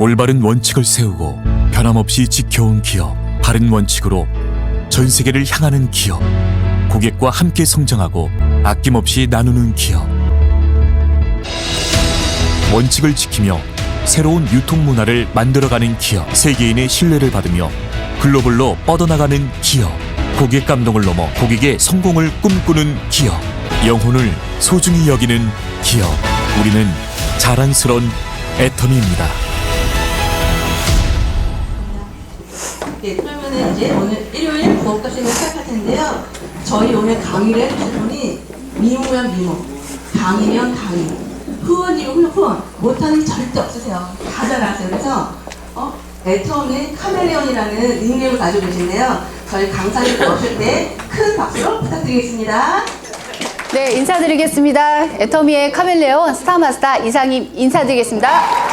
올바른 원칙을 세우고 변함없이 지켜온 기업, 바른 원칙으로 전 세계를 향하는 기업, 고객과 함께 성장하고 아낌없이 나누는 기업. 원칙을 지키며 새로운 유통 문화를 만들어가는 기업, 세계인의 신뢰를 받으며 글로벌로 뻗어나가는 기업, 고객 감동을 넘어 고객의 성공을 꿈꾸는 기업, 영혼을 소중히 여기는 기업. 우리는 자랑스러운 애터미입니다. 네, 그러면 이제 오늘 일요일 부업과 시간을 시작할 텐데요. 저희 오늘 강의를 해주실 분이 미모면 미모, 강의면 강의, 후원이면 후원, 못하는 게 절대 없으세요. 다 잘하세요. 그래서 애터미의 카멜레온이라는 닉네임을 가지고 계신데요. 저희 강사님 오실 때 큰 박수로 부탁드리겠습니다. 네, 인사드리겠습니다. 애터미의 카멜레온 스타마스터 이상임 인사드리겠습니다.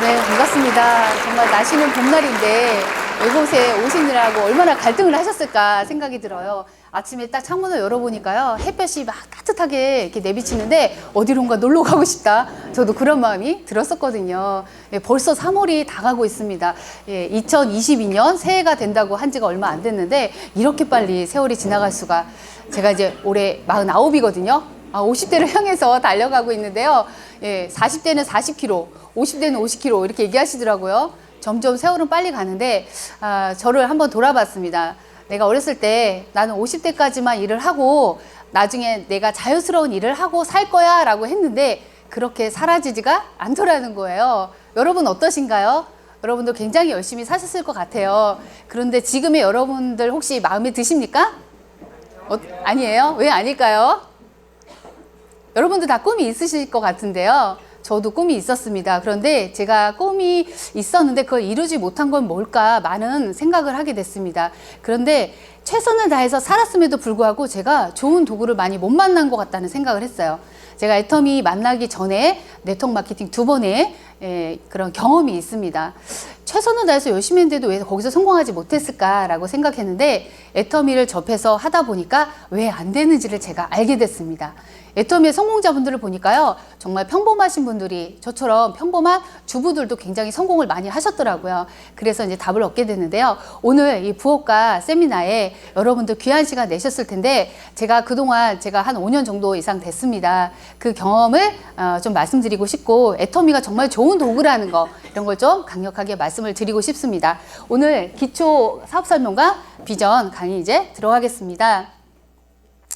네, 반갑습니다. 정말 날씨는 봄날인데 이곳에 오시느라고 얼마나 갈등을 하셨을까 생각이 들어요. 아침에 딱 창문을 열어보니까요, 햇볕이 막 따뜻하게 이렇게 내비치는데 어디론가 놀러 가고 싶다. 저도 그런 마음이 들었었거든요. 예, 벌써 3월이 다 가고 있습니다. 예, 2022년 새해가 된다고 한 지가 얼마 안 됐는데 이렇게 빨리 세월이 지나갈 수가. 제가 이제 올해 49이거든요. 50대를 향해서 달려가고 있는데요. 예, 40대는 40km, 50대는 50km 이렇게 얘기하시더라고요. 점점 세월은 빨리 가는데 저를 한번 돌아봤습니다. 내가 어렸을 때 나는 50대까지만 일을 하고 나중에 내가 자유스러운 일을 하고 살 거야 라고 했는데 그렇게 사라지지가 않더라는 거예요. 여러분 어떠신가요? 여러분도 굉장히 열심히 사셨을 것 같아요. 그런데 지금의 여러분들 혹시 마음에 드십니까? 아니에요? 왜 아닐까요? 여러분도 다 꿈이 있으실 것 같은데요. 저도 꿈이 있었습니다. 그런데 제가 꿈이 있었는데 그걸 이루지 못한 건 뭘까 많은 생각을 하게 됐습니다. 그런데 최선을 다해서 살았음에도 불구하고 제가 좋은 도구를 많이 못 만난 것 같다는 생각을 했어요. 제가 애터미 만나기 전에 네트워크 마케팅 2번의 그런 경험이 있습니다. 최선을 다해서 열심히 했는데도 왜 거기서 성공하지 못했을까라고 생각했는데 애터미를 접해서 하다 보니까 왜 안 되는지를 제가 알게 됐습니다. 애터미의 성공자분들을 보니까요, 정말 평범하신 분들이 저처럼 평범한 주부들도 굉장히 성공을 많이 하셨더라고요. 그래서 이제 답을 얻게 됐는데요. 오늘 이 부업과 세미나에 여러분들 귀한 시간 내셨을 텐데 제가 그동안 제가 한 5년 정도 이상 됐습니다. 그 경험을 좀 말씀드리고 싶고 애터미가 정말 좋은 도구라는 거 이런 걸 좀 강력하게 말씀을 드리고 싶습니다. 오늘 기초 사업 설명과 비전 강의 이제 들어가겠습니다.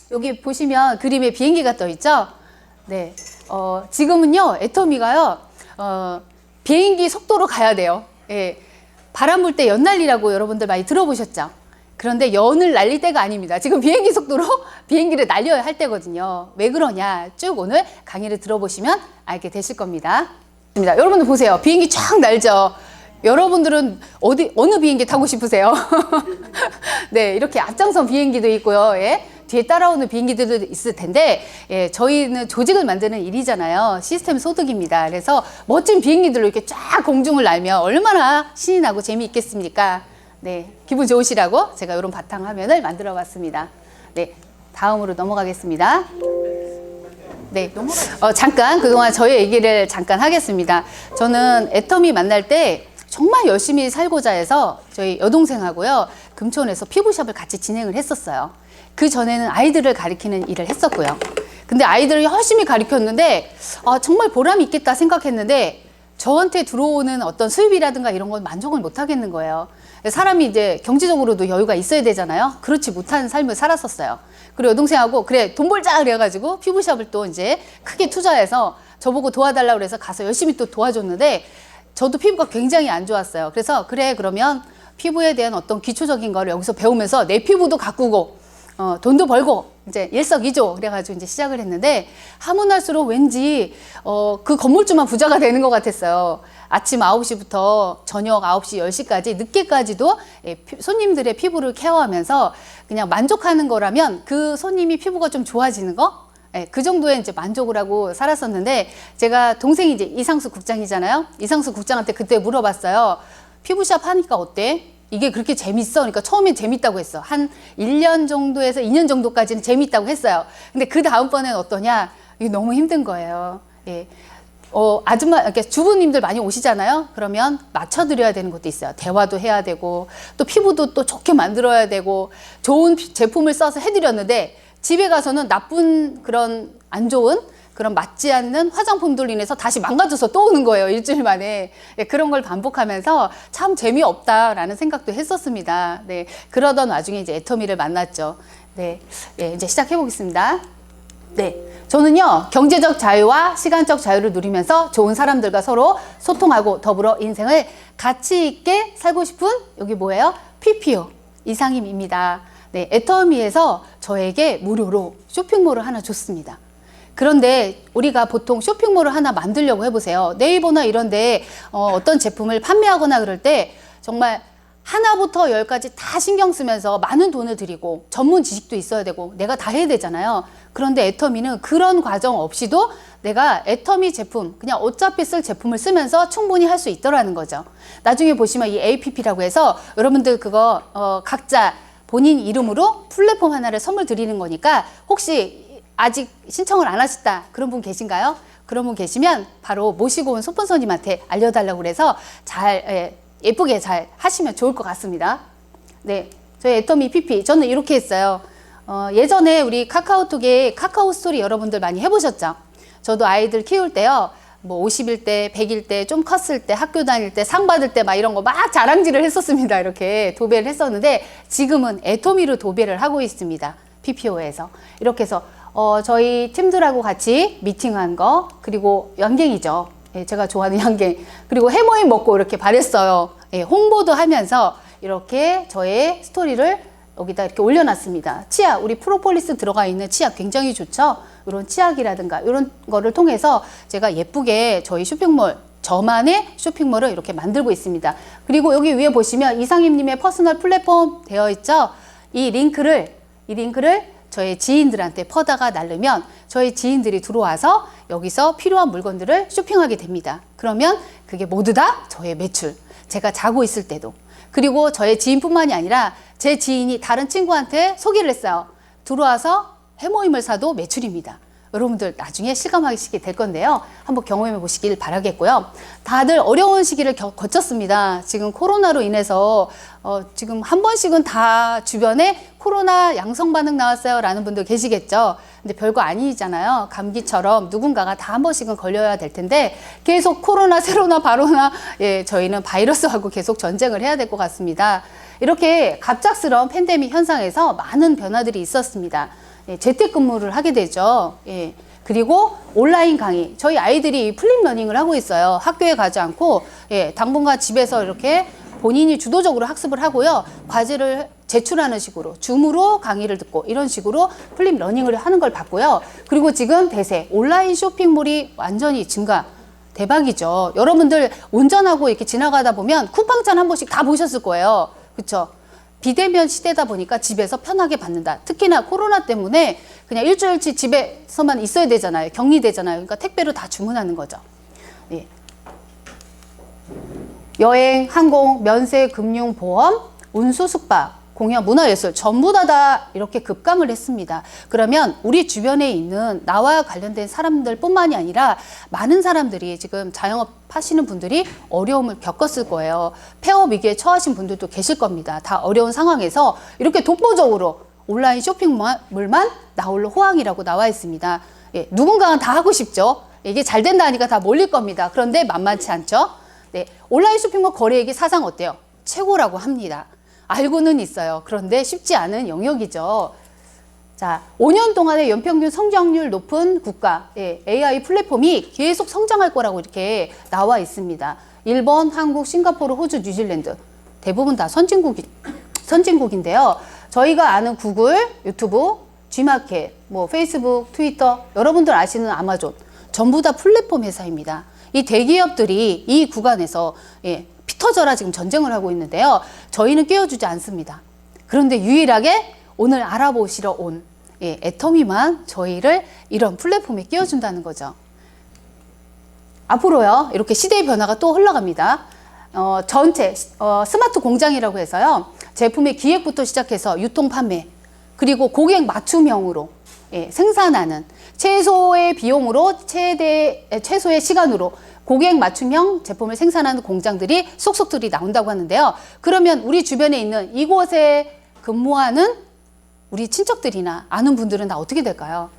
여기 보시면 그림에 비행기가 떠 있죠? 네. 지금은요, 애터미가요, 비행기 속도로 가야 돼요. 예. 바람 불 때 연 날리라고 여러분들 많이 들어보셨죠? 그런데 연을 날릴 때가 아닙니다. 지금 비행기 속도로 비행기를 날려야 할 때거든요. 왜 그러냐? 쭉 오늘 강의를 들어보시면 알게 되실 겁니다. 여러분들 보세요. 비행기 쫙 날죠? 여러분들은 어느 비행기 타고 싶으세요? 네, 이렇게 앞장선 비행기도 있고요. 예. 뒤에 따라오는 비행기들도 있을 텐데 저희는 조직을 만드는 일이잖아요. 시스템 소득입니다. 그래서 멋진 비행기들로 이렇게 쫙 공중을 날면 얼마나 신이 나고 재미있겠습니까? 네, 기분 좋으시라고 제가 이런 바탕화면을 만들어 봤습니다. 네, 다음으로 넘어가겠습니다. 네, 잠깐 그동안 저의 얘기를 잠깐 하겠습니다. 저는 애터미 만날 때 정말 열심히 살고자 해서 저희 여동생하고요, 금천에서 피부샵을 같이 진행을 했었어요. 그 전에는 아이들을 가리키는 일을 했었고요. 근데 아이들을 열심히 가리켰는데 정말 보람이 있겠다 생각했는데 저한테 들어오는 어떤 수입이라든가 이런 건 만족을 못 하겠는 거예요. 사람이 이제 경제적으로도 여유가 있어야 되잖아요. 그렇지 못한 삶을 살았었어요. 그리고 여동생하고 그래 돈 벌자 그래가지고 피부샵을 또 이제 크게 투자해서 저보고 도와달라고 그래서 가서 열심히 또 도와줬는데 저도 피부가 굉장히 안 좋았어요. 그래서 그래 그러면 피부에 대한 어떤 기초적인 거를 여기서 배우면서 내 피부도 가꾸고 돈도 벌고 이제 일석이조 그래가지고 이제 시작을 했는데 하면 할수록 왠지 그 건물주만 부자가 되는 것 같았어요. 아침 9시부터 저녁 9시, 10시까지 늦게까지도 손님들의 피부를 케어하면서 그냥 만족하는 거라면 그 손님이 피부가 좀 좋아지는 거? 그 정도의 이제 만족을 하고 살았었는데 제가 동생이 이제 이상수 국장이잖아요. 이상수 국장한테 그때 물어봤어요. 피부샵 하니까 어때? 이게 그렇게 재밌어? 그러니까 처음엔 재밌다고 했어. 한 1년 정도에서 2년 정도까지는 재밌다고 했어요. 근데 그 다음번에는 어떠냐? 이게 너무 힘든 거예요. 예. 아줌마, 이렇게 주부님들 많이 오시잖아요. 그러면 맞춰드려야 되는 것도 있어요. 대화도 해야 되고, 또 피부도 또 좋게 만들어야 되고, 좋은 제품을 써서 해드렸는데, 집에 가서는 나쁜 그런 안 좋은 그런 맞지 않는 화장품들로 인해서 다시 망가져서 또 오는 거예요. 일주일 만에. 네, 그런 걸 반복하면서 참 재미없다라는 생각도 했었습니다. 네, 그러던 와중에 이제 애터미를 만났죠. 네, 네, 이제 시작해 보겠습니다. 네, 저는요, 경제적 자유와 시간적 자유를 누리면서 좋은 사람들과 서로 소통하고 더불어 인생을 가치 있게 살고 싶은, 여기 뭐예요? PPO 이상임입니다. 네, 애터미에서 저에게 무료로 쇼핑몰을 하나 줬습니다. 그런데 우리가 보통 쇼핑몰을 하나 만들려고 해보세요. 네이버나 이런데 어떤 제품을 판매하거나 그럴 때 정말 하나부터 열까지 다 신경 쓰면서 많은 돈을 들이고 전문 지식도 있어야 되고 내가 다 해야 되잖아요. 그런데 애터미는 그런 과정 없이도 내가 애터미 제품, 그냥 어차피 쓸 제품을 쓰면서 충분히 할 수 있더라는 거죠. 나중에 보시면 이 APP라고 해서 여러분들 그거 각자 본인 이름으로 플랫폼 하나를 선물 드리는 거니까 혹시 아직 신청을 안 하셨다 그런 분 계신가요? 그런 분 계시면 바로 모시고 온 소폰서님한테 알려달라고 그래서 잘 예쁘게 잘 하시면 좋을 것 같습니다. 네, 저희 애터미 PP 저는 이렇게 했어요. 예전에 우리 카카오톡에 카카오 스토리 여러분들 많이 해보셨죠? 저도 아이들 키울 때요. 뭐 50일 때, 100일 때, 좀 컸을 때, 학교 다닐 때, 상 받을 때 막 이런 거 막 자랑질을 했었습니다. 이렇게 도배를 했었는데 지금은 애터미로 도배를 하고 있습니다. PPO에서. 이렇게 해서 저희 팀들하고 같이 미팅한 거, 그리고 연갱이죠. 예, 제가 좋아하는 연갱. 그리고 해모임 먹고 이렇게 바랬어요. 예, 홍보도 하면서 이렇게 저의 스토리를 여기다 이렇게 올려놨습니다. 치약, 우리 프로폴리스 들어가 있는 치약 굉장히 좋죠. 이런 치약이라든가 이런 거를 통해서 제가 예쁘게 저희 쇼핑몰, 저만의 쇼핑몰을 이렇게 만들고 있습니다. 그리고 여기 위에 보시면 이상임님의 퍼스널 플랫폼 되어 있죠. 이 링크를 저희 지인들한테 퍼다가 날르면 저희 지인들이 들어와서 여기서 필요한 물건들을 쇼핑하게 됩니다. 그러면 그게 모두 다 저의 매출. 제가 자고 있을 때도. 그리고 저의 지인뿐만이 아니라 제 지인이 다른 친구한테 소개를 했어요. 들어와서 해모임을 사도 매출입니다. 여러분들 나중에 실감하시게 될 건데요. 한번 경험해 보시길 바라겠고요. 다들 어려운 시기를 거쳤습니다. 지금 코로나로 인해서 지금 한 번씩은 다 주변에 코로나 양성 반응 나왔어요 라는 분들 계시겠죠. 근데 별거 아니잖아요. 감기처럼 누군가가 다 한 번씩은 걸려야 될 텐데 계속 코로나, 세로나, 바로나 저희는 바이러스하고 계속 전쟁을 해야 될 것 같습니다. 이렇게 갑작스러운 팬데믹 현상에서 많은 변화들이 있었습니다. 재택근무를 하게 되죠. 예. 그리고 온라인 강의. 저희 아이들이 플립러닝을 하고 있어요. 학교에 가지 않고 당분간 집에서 이렇게 본인이 주도적으로 학습을 하고요. 과제를 제출하는 식으로 줌으로 강의를 듣고 이런 식으로 플립러닝을 하는 걸 봤고요. 그리고 지금 대세 온라인 쇼핑몰이 완전히 증가. 대박이죠. 여러분들 운전하고 이렇게 지나가다 보면 쿠팡찬 한 번씩 다 보셨을 거예요. 그렇죠? 비대면 시대다 보니까 집에서 편하게 받는다. 특히나 코로나 때문에 그냥 일주일치 집에서만 있어야 되잖아요. 격리되잖아요. 그러니까 택배로 다 주문하는 거죠. 예. 여행, 항공, 면세, 금융, 보험, 운수, 숙박, 공연, 문화예술 전부 다 이렇게 급감을 했습니다. 그러면 우리 주변에 있는 나와 관련된 사람들 뿐만이 아니라 많은 사람들이 지금 자영업 하시는 분들이 어려움을 겪었을 거예요. 폐업 위기에 처하신 분들도 계실 겁니다. 다 어려운 상황에서 이렇게 독보적으로 온라인 쇼핑몰만 나홀로 호황이라고 나와 있습니다. 예, 누군가는 다 하고 싶죠. 이게 잘 된다니까 다 몰릴 겁니다. 그런데 만만치 않죠. 네, 온라인 쇼핑몰 거래액이 사상 어때요? 최고라고 합니다. 알고는 있어요. 그런데 쉽지 않은 영역이죠. 자, 5년 동안의 연평균 성장률 높은 국가, AI 플랫폼이 계속 성장할 거라고 이렇게 나와 있습니다. 일본, 한국, 싱가포르, 호주, 뉴질랜드 대부분 다 선진국인데요. 저희가 아는 구글, 유튜브, G마켓, 뭐 페이스북, 트위터, 여러분들 아시는 아마존 전부 다 플랫폼 회사입니다. 이 대기업들이 이 구간에서 피 터져라 지금 전쟁을 하고 있는데요. 저희는 끼워주지 않습니다. 그런데 유일하게 오늘 알아보시러 온 애터미만 저희를 이런 플랫폼에 끼워준다는 거죠. 앞으로요. 이렇게 시대의 변화가 또 흘러갑니다. 전체 스마트 공장이라고 해서요. 제품의 기획부터 시작해서 유통 판매 그리고 고객 맞춤형으로 생산하는 최소의 비용으로 최소의 시간으로 고객 맞춤형 제품을 생산하는 공장들이 속속들이 나온다고 하는데요. 그러면 우리 주변에 있는 이곳에 근무하는 우리 친척들이나 아는 분들은 다 어떻게 될까요?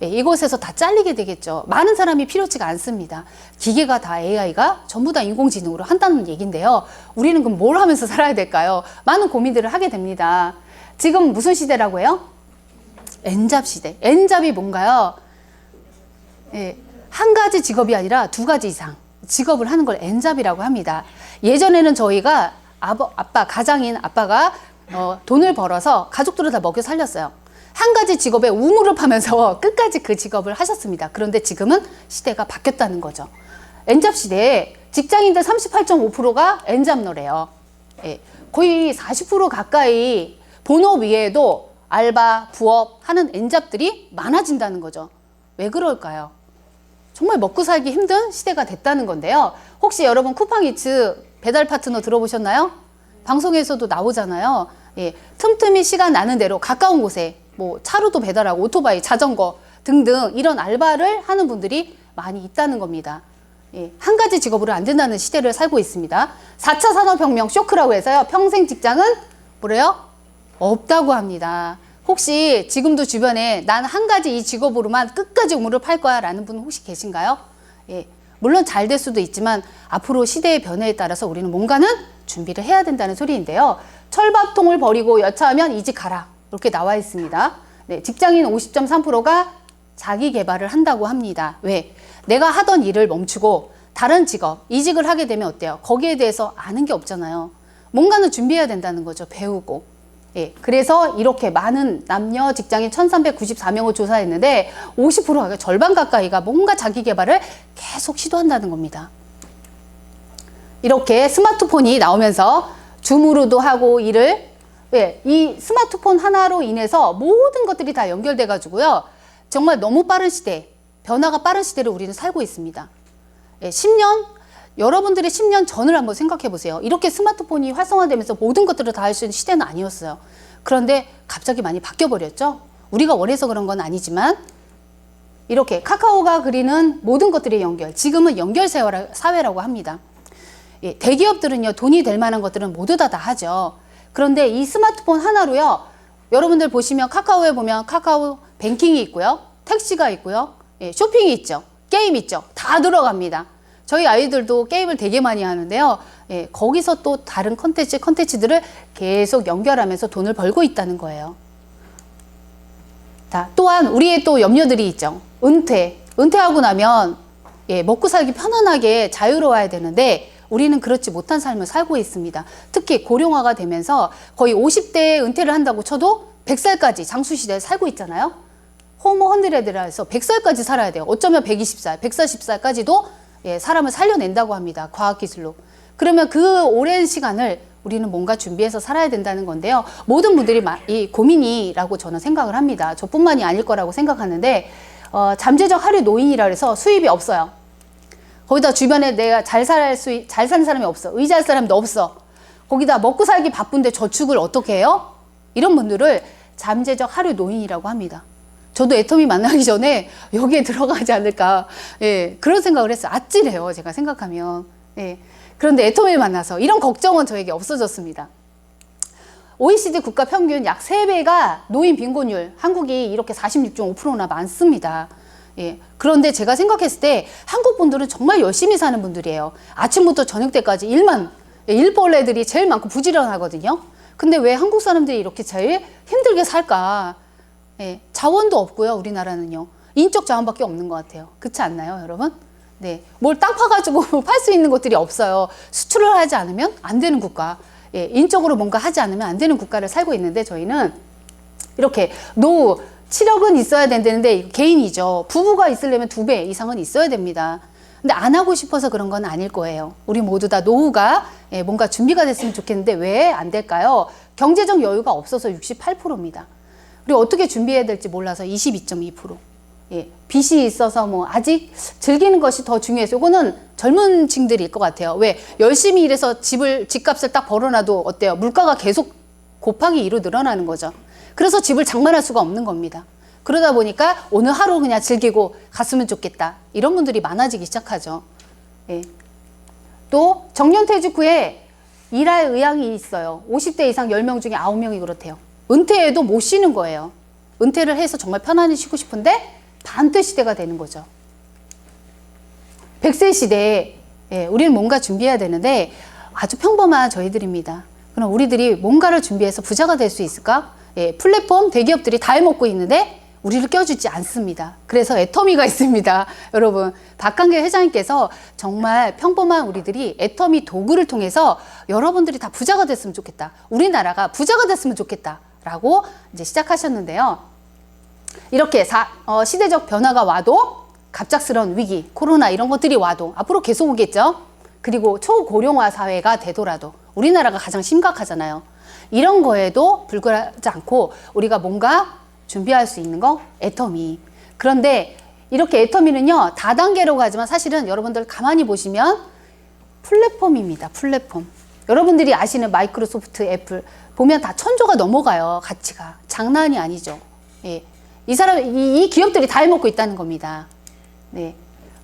이곳에서 다 잘리게 되겠죠. 많은 사람이 필요치가 않습니다. 기계가 다 AI가 전부 다 인공지능으로 한다는 얘기인데요. 우리는 그럼 뭘 하면서 살아야 될까요? 많은 고민들을 하게 됩니다. 지금 무슨 시대라고 해요? N잡 시대. N잡이 뭔가요? 한 가지 직업이 아니라 두 가지 이상 직업을 하는 걸 N잡이라고 합니다. 예전에는 저희가 가장인 아빠가 돈을 벌어서 가족들을 다 먹여 살렸어요. 한 가지 직업에 우물을 파면서 끝까지 그 직업을 하셨습니다. 그런데 지금은 시대가 바뀌었다는 거죠. N잡 시대에 직장인들 38.5%가 N잡러래요. 거의 40% 가까이 본업 외에도 알바, 부업 하는 N잡들이 많아진다는 거죠. 왜 그럴까요? 정말 먹고 살기 힘든 시대가 됐다는 건데요. 혹시 여러분 쿠팡이츠 배달 파트너 들어보셨나요? 방송에서도 나오잖아요. 틈틈이 시간 나는 대로 가까운 곳에 뭐 차로도 배달하고 오토바이, 자전거 등등 이런 알바를 하는 분들이 많이 있다는 겁니다. 한 가지 직업으로 안 된다는 시대를 살고 있습니다. 4차 산업혁명 쇼크라고 해서요. 평생 직장은 뭐래요? 없다고 합니다. 혹시 지금도 주변에 난 한 가지 이 직업으로만 끝까지 우물을 팔 거야 라는 분 혹시 계신가요? 물론 잘 될 수도 있지만 앞으로 시대의 변화에 따라서 우리는 뭔가는 준비를 해야 된다는 소리인데요. 철밥통을 버리고 여차하면 이직 가라. 이렇게 나와 있습니다. 직장인 50.3%가 자기 개발을 한다고 합니다. 왜? 내가 하던 일을 멈추고 다른 직업, 이직을 하게 되면 어때요? 거기에 대해서 아는 게 없잖아요. 뭔가는 준비해야 된다는 거죠. 배우고. 그래서 이렇게 많은 남녀 직장인 1394명을 조사했는데 50%가 절반 가까이가 뭔가 자기 개발을 계속 시도한다는 겁니다. 이렇게 스마트폰이 나오면서 줌으로도 하고 일을 이 스마트폰 하나로 인해서 모든 것들이 다 연결돼 가지고요. 정말 너무 빠른 시대, 변화가 빠른 시대를 우리는 살고 있습니다. 10년, 여러분들의 10년 전을 한번 생각해 보세요. 이렇게 스마트폰이 활성화되면서 모든 것들을 다 할 수 있는 시대는 아니었어요. 그런데 갑자기 많이 바뀌어 버렸죠. 우리가 원해서 그런 건 아니지만 이렇게 카카오가 그리는 모든 것들의 연결, 지금은 연결 사회라고 합니다. 대기업들은요, 돈이 될 만한 것들은 모두 다 하죠. 그런데 이 스마트폰 하나로요, 여러분들 보시면 카카오에 보면 카카오 뱅킹이 있고요, 택시가 있고요, 쇼핑이 있죠, 게임 있죠, 다 들어갑니다. 저희 아이들도 게임을 되게 많이 하는데요, 거기서 또 다른 컨텐츠들을 계속 연결하면서 돈을 벌고 있다는 거예요. 또한 우리의 또 염려들이 있죠. 은퇴하고 나면 먹고 살기 편안하게 자유로워야 되는데 우리는 그렇지 못한 삶을 살고 있습니다. 특히 고령화가 되면서 거의 50대에 은퇴를 한다고 쳐도 100살까지 장수시대에 살고 있잖아요. 호모 헌드레드라 해서 100살까지 살아야 돼요. 어쩌면 120살, 140살까지도 사람을 살려낸다고 합니다. 과학기술로. 그러면 그 오랜 시간을 우리는 뭔가 준비해서 살아야 된다는 건데요. 모든 분들이 이 고민이라고 저는 생각을 합니다. 저뿐만이 아닐 거라고 생각하는데 잠재적 하류 노인이라 해서 수입이 없어요. 거기다 주변에 내가 잘 사는 사람이 없어. 의지할 사람도 없어. 거기다 먹고 살기 바쁜데 저축을 어떻게 해요? 이런 분들을 잠재적 하류 노인이라고 합니다. 저도 애터미 만나기 전에 여기에 들어가지 않을까. 그런 생각을 했어요. 아찔해요. 제가 생각하면. 그런데 애터미를 만나서 이런 걱정은 저에게 없어졌습니다. OECD 국가 평균 약 3배가 노인 빈곤율, 한국이 이렇게 46.5%나 많습니다. 그런데 제가 생각했을 때 한국 분들은 정말 열심히 사는 분들이에요. 아침부터 저녁 때까지 일벌레들이 제일 많고 부지런하거든요. 근데 왜 한국 사람들이 이렇게 제일 힘들게 살까? 자원도 없고요, 우리나라는요. 인적 자원밖에 없는 것 같아요. 그렇지 않나요, 여러분? 뭘 땅 파가지고 팔 수 있는 것들이 없어요. 수출을 하지 않으면 안 되는 국가. 인적으로 뭔가 하지 않으면 안 되는 국가를 살고 있는데 저희는 이렇게 노후, 치력은 있어야 된다는데 개인이죠. 부부가 있으려면 2배 이상은 있어야 됩니다. 근데 안 하고 싶어서 그런 건 아닐 거예요. 우리 모두 다 노후가 뭔가 준비가 됐으면 좋겠는데 왜 안 될까요? 경제적 여유가 없어서 68%입니다. 그리고 어떻게 준비해야 될지 몰라서 22.2%. 빚이 있어서 뭐 아직 즐기는 것이 더 중요해서 이거는 젊은 층들일 것 같아요. 왜? 열심히 일해서 집값을 딱 벌어놔도 어때요? 물가가 계속 곱하기 2로 늘어나는 거죠. 그래서 집을 장만할 수가 없는 겁니다. 그러다 보니까 오늘 하루 그냥 즐기고 갔으면 좋겠다. 이런 분들이 많아지기 시작하죠. 예. 또 정년퇴직 후에 일할 의향이 있어요. 50대 이상 10명 중에 9명이 그렇대요. 은퇴해도 못 쉬는 거예요. 은퇴를 해서 정말 편안히 쉬고 싶은데 반대 시대가 되는 거죠. 100세 시대에 우리는 뭔가 준비해야 되는데 아주 평범한 저희들입니다. 그럼 우리들이 뭔가를 준비해서 부자가 될 수 있을까? 플랫폼 대기업들이 다 해먹고 있는데 우리를 껴주지 않습니다. 그래서 애터미가 있습니다. 여러분, 박한길 회장님께서 정말 평범한 우리들이 애터미 도구를 통해서 여러분들이 다 부자가 됐으면 좋겠다. 우리나라가 부자가 됐으면 좋겠다. 라고 이제 시작하셨는데요. 이렇게 시대적 변화가 와도 갑작스러운 위기, 코로나 이런 것들이 와도 앞으로 계속 오겠죠. 그리고 초고령화 사회가 되더라도 우리나라가 가장 심각하잖아요. 이런 거에도 불구하지 않고 우리가 뭔가 준비할 수 있는 거 애터미. 그런데 이렇게 애터미는요 다단계로 가지만 사실은 여러분들 가만히 보시면 플랫폼입니다. 플랫폼. 여러분들이 아시는 마이크로소프트, 애플 보면 다 1000조가 넘어가요. 가치가. 장난이 아니죠. 예. 이 기업들이 다 해먹고 있다는 겁니다. 네.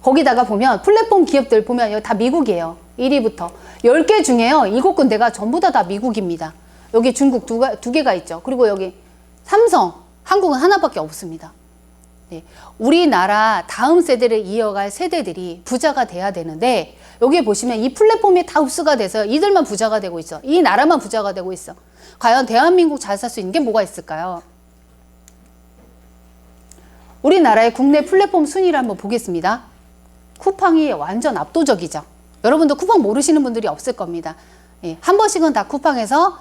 거기다가 보면 플랫폼 기업들 보면 여기 다 미국이에요. 1위부터 10개 중에요 7군데가 전부 다 미국입니다. 여기 중국 두 개가 있죠. 그리고 여기 삼성, 한국은 하나밖에 없습니다. 네. 우리나라 다음 세대를 이어갈 세대들이 부자가 돼야 되는데 여기 보시면 이 플랫폼이 다 흡수가 돼서 이들만 부자가 되고 있어. 이 나라만 부자가 되고 있어. 과연 대한민국 잘 살 수 있는 게 뭐가 있을까요? 우리나라의 국내 플랫폼 순위를 한번 보겠습니다. 쿠팡이 완전 압도적이죠. 여러분도 쿠팡 모르시는 분들이 없을 겁니다. 예, 한 번씩은 다 쿠팡에서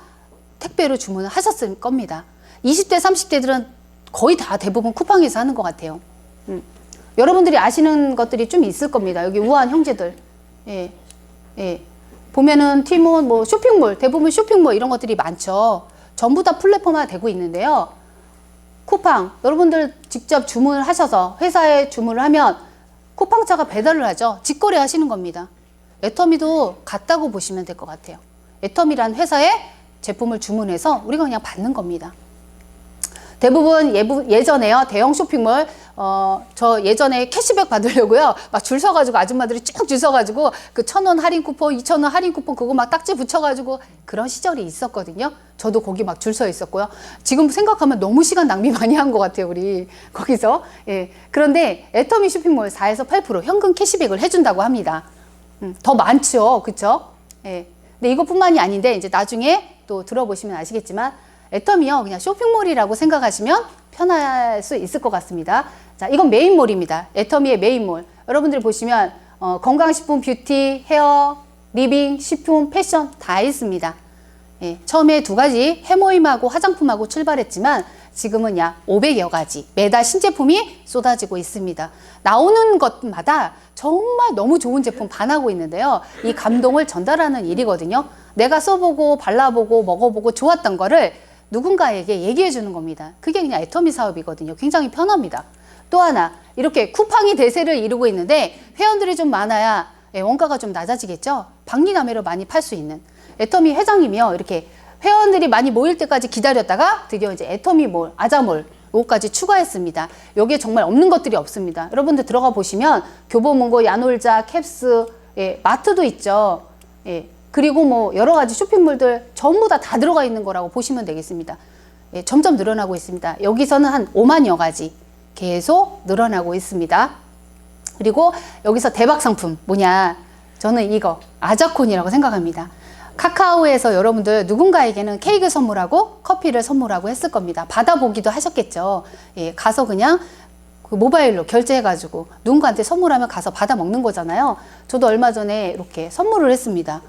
택배로 주문을 하셨을 겁니다. 20대, 30대들은 거의 다 대부분 쿠팡에서 하는 것 같아요. 여러분들이 아시는 것들이 좀 있을 겁니다. 여기 우한 형제들. 예, 예. 보면은 티몬, 뭐 쇼핑몰, 대부분 쇼핑몰 이런 것들이 많죠. 전부 다 플랫폼화 되고 있는데요. 쿠팡, 여러분들 직접 주문을 하셔서 회사에 주문을 하면 쿠팡차가 배달을 하죠. 직거래 하시는 겁니다. 애터미도 같다고 보시면 될 것 같아요. 애터미란 회사에 제품을 주문해서 우리가 그냥 받는 겁니다. 대부분 예전에요. 대형 쇼핑몰, 저 예전에 캐시백 받으려고요. 막 줄 서가지고 아줌마들이 쭉 줄 서가지고 그 1,000원 할인 쿠폰, 2,000원 할인 쿠폰 그거 막 딱지 붙여가지고 그런 시절이 있었거든요. 저도 거기 막 줄 서 있었고요. 지금 생각하면 너무 시간 낭비 많이 한 것 같아요. 우리 거기서. 예. 그런데 애터미 쇼핑몰 4에서 8% 현금 캐시백을 해준다고 합니다. 더 많죠. 그쵸? 예. 근데 이것뿐만이 아닌데 이제 나중에 또 들어보시면 아시겠지만 애터미요 그냥 쇼핑몰이라고 생각하시면 편할 수 있을 것 같습니다. 자, 이건 메인몰입니다. 애터미의 메인몰. 여러분들 보시면 건강식품, 뷰티, 헤어, 리빙, 식품, 패션 다 있습니다. 예, 처음에 2가지 해모임하고 화장품하고 출발했지만 지금은 약 500여 가지 매달 신제품이 쏟아지고 있습니다. 나오는 것마다 정말 너무 좋은 제품 반하고 있는데요. 이 감동을 전달하는 일이거든요. 내가 써보고 발라보고 먹어보고 좋았던 거를 누군가에게 얘기해 주는 겁니다. 그게 그냥 애터미 사업이거든요. 굉장히 편합니다. 또 하나 이렇게 쿠팡이 대세를 이루고 있는데 회원들이 좀 많아야 원가가 좀 낮아지겠죠. 박리담회로 많이 팔 수 있는 애터미 회장님이요. 이렇게 회원들이 많이 모일 때까지 기다렸다가 드디어 이제 애터미몰, 아자몰 요거까지 추가했습니다. 여기에 정말 없는 것들이 없습니다. 여러분들 들어가 보시면 교보문고, 야놀자, 캡스, 예, 마트도 있죠. 예, 그리고 뭐 여러 가지 쇼핑몰들 전부 다 들어가 있는 거라고 보시면 되겠습니다. 예, 점점 늘어나고 있습니다. 여기서는 한 5만여 가지 계속 늘어나고 있습니다. 그리고 여기서 대박 상품 뭐냐? 저는 이거 아자콘이라고 생각합니다. 카카오에서 여러분들 누군가에게는 케이크 선물하고 커피를 선물하고 했을 겁니다. 받아보기도 하셨겠죠. 예, 가서 그냥 그 모바일로 결제해가지고 누군가한테 선물하면 가서 받아 먹는 거잖아요. 저도 얼마 전에 이렇게 선물을 했습니다.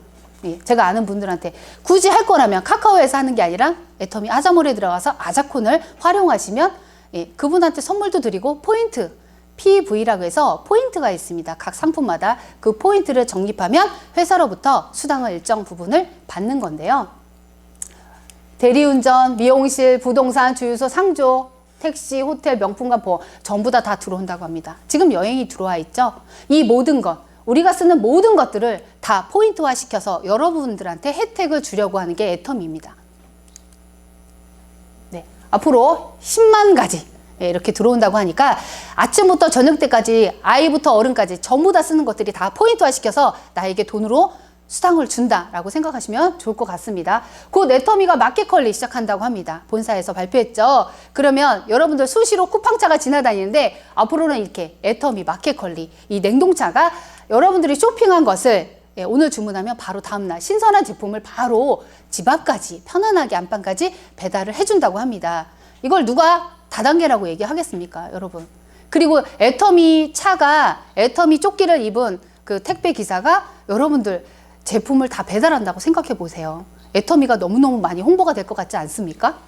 예, 제가 아는 분들한테 굳이 할 거라면 카카오에서 하는 게 아니라 애터미 아자몰에 들어가서 아자콘을 활용하시면 예, 그분한테 선물도 드리고 포인트 PV라고 해서 포인트가 있습니다. 각 상품마다 그 포인트를 적립하면 회사로부터 수당을 일정 부분을 받는 건데요. 대리운전, 미용실, 부동산, 주유소, 상조, 택시, 호텔, 명품관, 보험 전부 다 들어온다고 합니다. 지금 여행이 들어와 있죠. 이 모든 것, 우리가 쓰는 모든 것들을 다 포인트화 시켜서 여러분들한테 혜택을 주려고 하는 게 애터미입니다. 네, 앞으로 10만 가지 예, 이렇게 들어온다고 하니까 아침부터 저녁 때까지 아이부터 어른까지 전부 다 쓰는 것들이 다 포인트화 시켜서 나에게 돈으로 수당을 준다라고 생각하시면 좋을 것 같습니다. 곧 애터미가 마켓컬리 시작한다고 합니다. 본사에서 발표했죠. 그러면 여러분들 수시로 쿠팡차가 지나다니는데 앞으로는 이렇게 애터미 마켓컬리 이 냉동차가 여러분들이 쇼핑한 것을 예, 오늘 주문하면 바로 다음날 신선한 제품을 바로 집 앞까지 편안하게 안방까지 배달을 해준다고 합니다. 이걸 누가 다단계라고 얘기하겠습니까, 여러분? 그리고 애터미 차가 애터미 조끼를 입은 그 택배 기사가 여러분들 제품을 다 배달한다고 생각해 보세요. 애터미가 너무너무 많이 홍보가 될 것 같지 않습니까?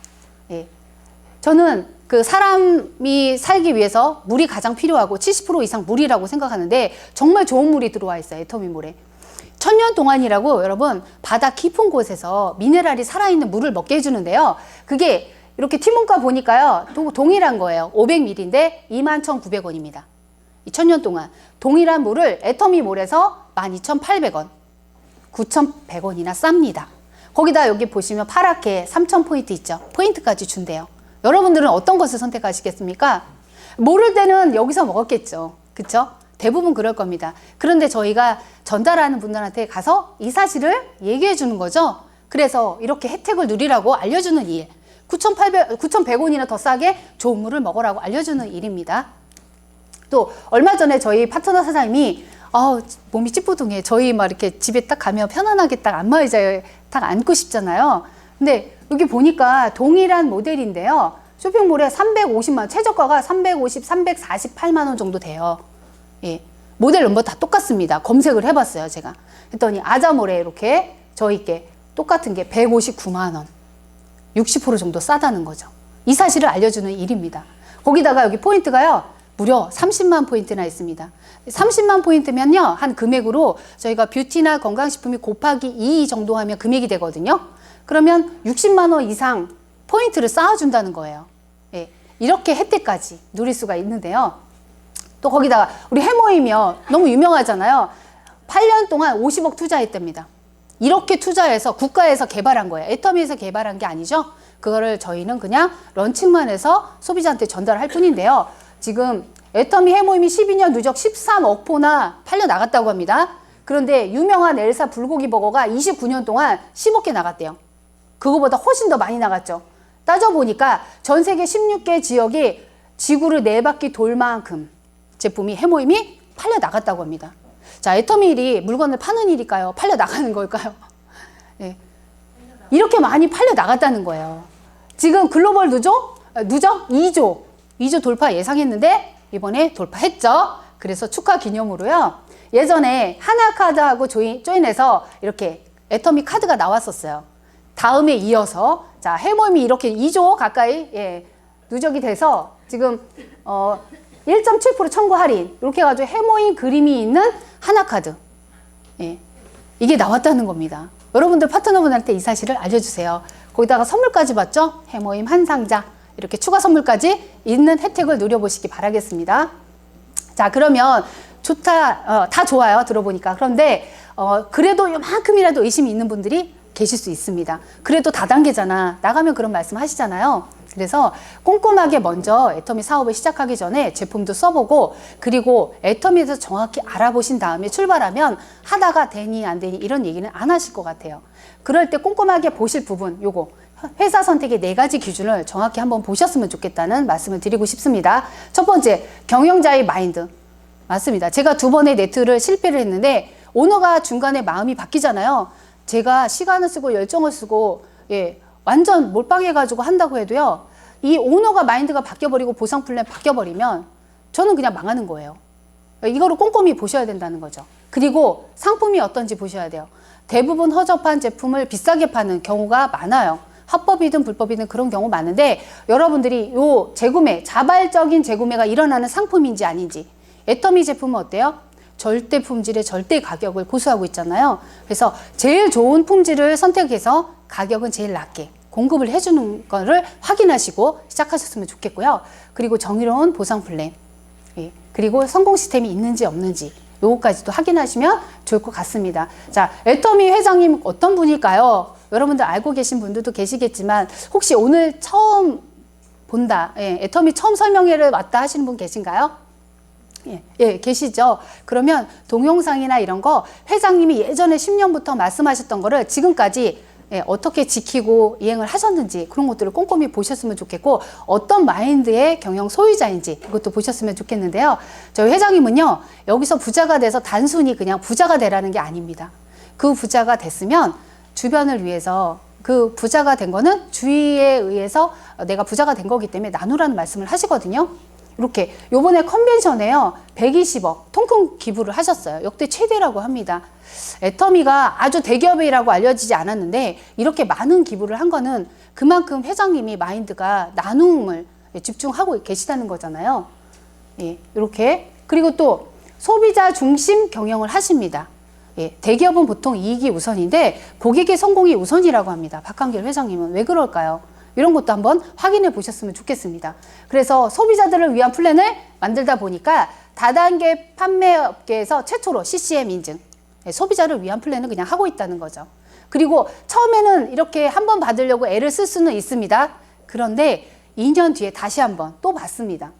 예. 저는 그 사람이 살기 위해서 물이 가장 필요하고 70% 이상 물이라고 생각하는데 정말 좋은 물이 들어와 있어요, 애터미 물에. 천년 동안이라고 여러분 바다 깊은 곳에서 미네랄이 살아있는 물을 먹게 해주는데요. 그게 이렇게 티문가 보니까요. 동일한 거예요. 500ml인데 21,900원입니다. 이 천년 동안 동일한 물을 애터미몰에서 12,800원, 9,100원이나 쌉니다. 거기다 여기 보시면 파랗게 3,000포인트 있죠. 포인트까지 준대요. 여러분들은 어떤 것을 선택하시겠습니까? 모를 때는 여기서 먹었겠죠. 그쵸? 대부분 그럴 겁니다. 그런데 저희가 전달하는 분들한테 가서 이 사실을 얘기해 주는 거죠. 그래서 이렇게 혜택을 누리라고 알려주는 일. 9,100원이나 더 싸게 좋은 물을 먹으라고 알려주는 일입니다. 또 얼마 전에 저희 파트너 사장님이 몸이 찌뿌둥해. 저희 막 이렇게 집에 딱 가면 편안하게 딱 안마의자에 딱 앉고 싶잖아요. 근데 여기 보니까 동일한 모델인데요. 쇼핑몰에 350만 원, 최저가가 350, 348만 원 정도 돼요. 예. 모델 넘버 다 똑같습니다. 검색을 해봤어요, 제가. 했더니 아자몰에 이렇게 저희께 똑같은 게 159만 원. 60% 정도 싸다는 거죠. 이 사실을 알려주는 일입니다. 거기다가 여기 포인트가요. 무려 30만 포인트나 있습니다. 30만 포인트면요. 한 금액으로 저희가 뷰티나 건강식품이 곱하기 2 정도 하면 금액이 되거든요. 그러면 60만 원 이상 포인트를 쌓아준다는 거예요. 예, 이렇게 혜택까지 누릴 수가 있는데요. 또 거기다가 우리 해모이며 너무 유명하잖아요. 8년 동안 50억 투자했답니다. 이렇게 투자해서 국가에서 개발한 거예요. 애터미에서 개발한 게 아니죠. 그거를 저희는 그냥 런칭만 해서 소비자한테 전달할 뿐인데요. 지금 애터미 해모임이 12년 누적 13억 포나 팔려 나갔다고 합니다. 그런데 유명한 엘사 불고기 버거가 29년 동안 10억 개 나갔대요. 그거보다 훨씬 더 많이 나갔죠. 따져보니까 전 세계 16개 지역이 지구를 4바퀴 돌 만큼 제품이 해모임이 팔려 나갔다고 합니다. 자, 애터미 일이 물건을 파는 일일까요? 팔려 나가는 걸까요? 네. 이렇게 많이 팔려 나갔다는 거예요. 지금 글로벌 누적 2조 돌파 예상했는데 이번에 돌파했죠. 그래서 축하 기념으로요. 예전에 하나카드하고 조인해서 이렇게 애터미 카드가 나왔었어요. 다음에 이어서 자, 해모임이 이렇게 2조 가까이 누적이 돼서 지금 1.7% 청구 할인 이렇게 해가지고 해모임 그림이 있는 하나카드 이게 나왔다는 겁니다. 여러분들 파트너분한테 이 사실을 알려주세요. 거기다가 선물까지 받죠. 해모임 한 상자 이렇게 추가 선물까지 있는 혜택을 누려보시기 바라겠습니다. 자, 그러면 좋다, 다 좋아요. 들어보니까. 그런데 그래도 요만큼이라도 의심이 있는 분들이 계실 수 있습니다. 그래도 다단계잖아. 나가면 그런 말씀 하시잖아요. 그래서 꼼꼼하게 먼저 애터미 사업을 시작하기 전에 제품도 써보고 그리고 애터미에서 정확히 알아보신 다음에 출발하면 하다가 되니 안 되니 이런 얘기는 안 하실 것 같아요. 그럴 때 꼼꼼하게 보실 부분 요거 회사 선택의 4가지 기준을 정확히 한번 보셨으면 좋겠다는 말씀을 드리고 싶습니다. 첫 번째, 경영자의 마인드. 맞습니다. 제가 2번의 네트를 실패를 했는데 오너가 중간에 마음이 바뀌잖아요. 제가 시간을 쓰고 열정을 쓰고 완전 몰빵해가지고 한다고 해도요. 이 오너가 마인드가 바뀌어버리고 보상 플랜 바뀌어버리면 저는 그냥 망하는 거예요. 이거를 꼼꼼히 보셔야 된다는 거죠. 그리고 상품이 어떤지 보셔야 돼요. 대부분 허접한 제품을 비싸게 파는 경우가 많아요. 합법이든 불법이든 그런 경우 많은데 여러분들이 요 재구매, 자발적인 재구매가 일어나는 상품인지 아닌지 애터미 제품은 어때요? 절대 품질의 절대 가격을 고수하고 있잖아요. 그래서 제일 좋은 품질을 선택해서 가격은 제일 낮게 공급을 해주는 거를 확인하시고 시작하셨으면 좋겠고요. 그리고 정의로운 보상 플랜, 그리고 성공 시스템이 있는지 없는지 요거까지도 확인하시면 좋을 것 같습니다. 자, 애터미 회장님 어떤 분일까요? 여러분들 알고 계신 분들도 계시겠지만 혹시 오늘 처음 본다. 예, 애터미 처음 설명회를 왔다 하시는 분 계신가요? 예, 계시죠? 그러면 동영상이나 이런 거 회장님이 예전에 10년부터 말씀하셨던 거를 지금까지 어떻게 지키고 이행을 하셨는지 그런 것들을 꼼꼼히 보셨으면 좋겠고 어떤 마인드의 경영 소유자인지 이것도 보셨으면 좋겠는데요. 저희 회장님은요, 여기서 부자가 돼서 단순히 그냥 부자가 되라는 게 아닙니다. 그 부자가 됐으면 주변을 위해서 그 부자가 된 거는 주의에 의해서 내가 부자가 된 거기 때문에 나누라는 말씀을 하시거든요. 이렇게 요번에 컨벤션에요 120억 통큰 기부를 하셨어요. 역대 최대라고 합니다. 애터미가 아주 대기업이라고 알려지지 않았는데 이렇게 많은 기부를 한 거는 그만큼 회장님이 마인드가 나눔을 집중하고 계시다는 거잖아요. 예, 이렇게. 그리고 또 소비자 중심 경영을 하십니다. 예, 대기업은 보통 이익이 우선인데 고객의 성공이 우선이라고 합니다. 박한길 회장님은 왜 그럴까요? 이런 것도 한번 확인해 보셨으면 좋겠습니다. 그래서 소비자들을 위한 플랜을 만들다 보니까 다단계 판매업계에서 최초로 CCM 인증, 소비자를 위한 플랜을 그냥 하고 있다는 거죠. 그리고 처음에는 이렇게 한번 받으려고 애를 쓸 수는 있습니다. 그런데 2년 뒤에 다시 한번 또 받습니다.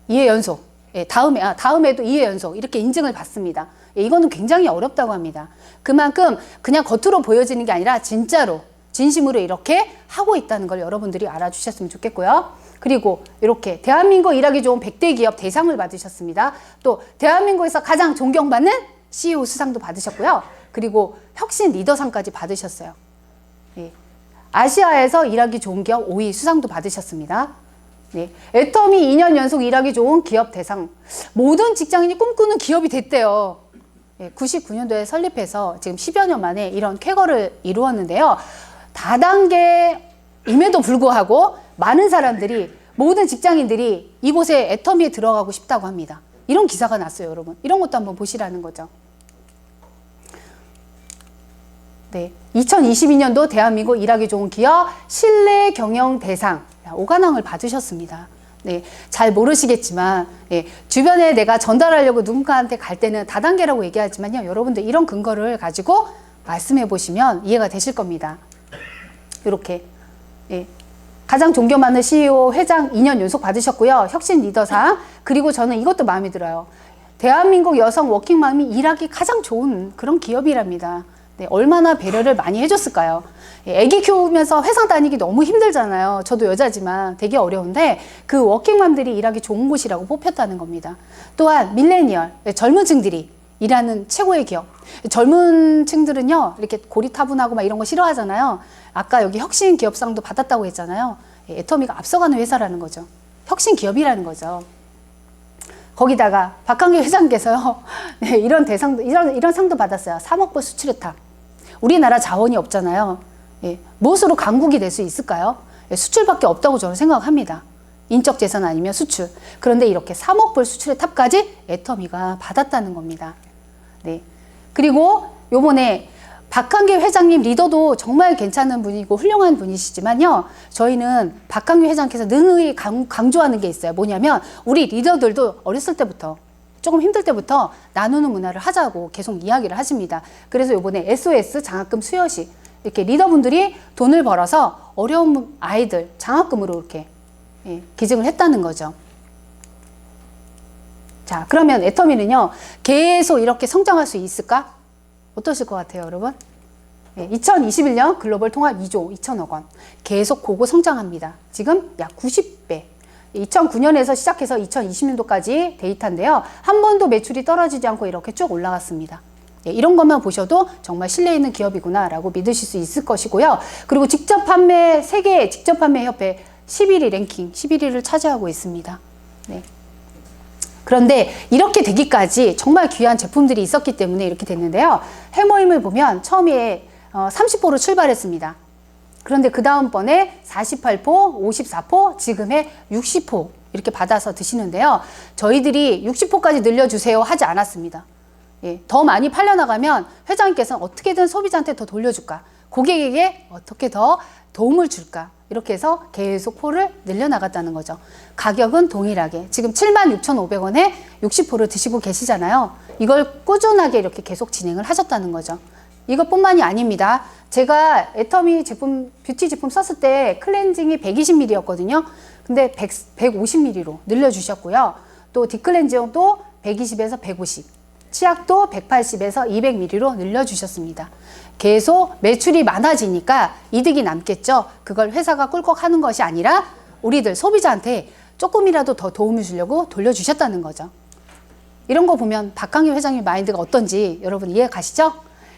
2회 연속. 예, 다음에도 2회 연속 이렇게 인증을 받습니다. 예, 이거는 굉장히 어렵다고 합니다. 그만큼 그냥 겉으로 보여지는 게 아니라 진짜로 진심으로 이렇게 하고 있다는 걸 여러분들이 알아주셨으면 좋겠고요. 그리고 이렇게 대한민국 일하기 좋은 100대 기업 대상을 받으셨습니다. 또 대한민국에서 가장 존경받는 CEO 수상도 받으셨고요. 그리고 혁신 리더상까지 받으셨어요. 예. 아시아에서 일하기 좋은 기업 5위 수상도 받으셨습니다. 네. 애터미 2년 연속 일하기 좋은 기업 대상. 모든 직장인이 꿈꾸는 기업이 됐대요. 99년도에 설립해서 지금 10여 년 만에 이런 쾌거를 이루었는데요. 다단계임에도 불구하고 많은 사람들이, 모든 직장인들이 이곳에 애터미에 들어가고 싶다고 합니다. 이런 기사가 났어요, 여러분. 이런 것도 한번 보시라는 거죠. 네, 2022년도 대한민국 일하기 좋은 기업 신뢰 경영 대상 5관왕을 받으셨습니다. 네, 잘 모르시겠지만 주변에 내가 전달하려고 누군가한테 갈 때는 다단계라고 얘기하지만요. 여러분들 이런 근거를 가지고 말씀해 보시면 이해가 되실 겁니다. 이렇게 가장 존경받는 CEO 회장 2년 연속 받으셨고요. 혁신 리더상. 그리고 저는 이것도 마음에 들어요. 대한민국 여성 워킹맘이 일하기 가장 좋은 그런 기업이랍니다. 네, 얼마나 배려를 많이 해줬을까요? 애기 키우면서 회사 다니기 너무 힘들잖아요. 저도 여자지만 되게 어려운데 그 워킹맘들이 일하기 좋은 곳이라고 뽑혔다는 겁니다. 또한 밀레니얼, 젊은 층들이 일하는 최고의 기업. 젊은 층들은요, 이렇게 고리타분하고 막 이런 거 싫어하잖아요. 아까 여기 혁신 기업상도 받았다고 했잖아요. 애터미가 앞서가는 회사라는 거죠. 혁신 기업이라는 거죠. 거기다가 박한길 회장께서요, 네, 이런 대상도, 이런 상도 받았어요. 3억 불 수출의 탑. 우리나라 자원이 없잖아요. 무엇으로 강국이 될 수 있을까요? 수출밖에 없다고 저는 생각합니다. 인적 재산 아니면 수출. 그런데 이렇게 3억 불 수출의 탑까지 애터미가 받았다는 겁니다. 네. 그리고 요번에 박한길 회장님 리더도 정말 괜찮은 분이고 훌륭한 분이시지만요. 저희는 박한길 회장께서 능히 강조하는 게 있어요. 뭐냐면 우리 리더들도 어렸을 때부터 조금 힘들 때부터 나누는 문화를 하자고 계속 이야기를 하십니다. 그래서 요번에 SOS 장학금 수여식 이렇게 리더분들이 돈을 벌어서 어려운 아이들 장학금으로 이렇게 기증을 했다는 거죠. 자, 그러면 애터미는요, 계속 이렇게 성장할 수 있을까? 어떠실 것 같아요, 여러분? 2021년 글로벌 통합 2조 2천억 원. 계속 고고 성장합니다. 지금 약 90배. 2009년에서 시작해서 2020년도까지 데이터인데요. 한 번도 매출이 떨어지지 않고 이렇게 쭉 올라갔습니다. 이런 것만 보셔도 정말 신뢰 있는 기업이구나라고 믿으실 수 있을 것이고요. 그리고 직접 판매, 세계 직접 판매 협회 11위 랭킹, 11위를 차지하고 있습니다. 네. 그런데 이렇게 되기까지 정말 귀한 제품들이 있었기 때문에 이렇게 됐는데요. 해모임을 보면 처음에 30포로 출발했습니다. 그런데 그 다음번에 48포, 54포, 지금의 60포 이렇게 받아서 드시는데요. 저희들이 60포까지 늘려주세요 하지 않았습니다. 더 많이 팔려나가면 회장님께서는 어떻게든 소비자한테 더 돌려줄까? 고객에게 어떻게 더 도움을 줄까? 이렇게 해서 계속 포를 늘려나갔다는 거죠. 가격은 동일하게 지금 76,500원에 60포를 드시고 계시잖아요. 이걸 꾸준하게 이렇게 계속 진행을 하셨다는 거죠. 이것뿐만이 아닙니다. 제가 애터미 제품, 뷰티 제품 썼을 때 클렌징이 120ml였거든요. 근데 150ml로 늘려주셨고요. 또 딥클렌징도 120에서 150, 치약도 180에서 200ml로 늘려주셨습니다. 계속 매출이 많아지니까 이득이 남겠죠. 그걸 회사가 꿀꺽 하는 것이 아니라 우리들 소비자한테 조금이라도 더 도움을 주려고 돌려주셨다는 거죠. 이런 거 보면 박강희 회장님 마인드가 어떤지 여러분 이해 가시죠?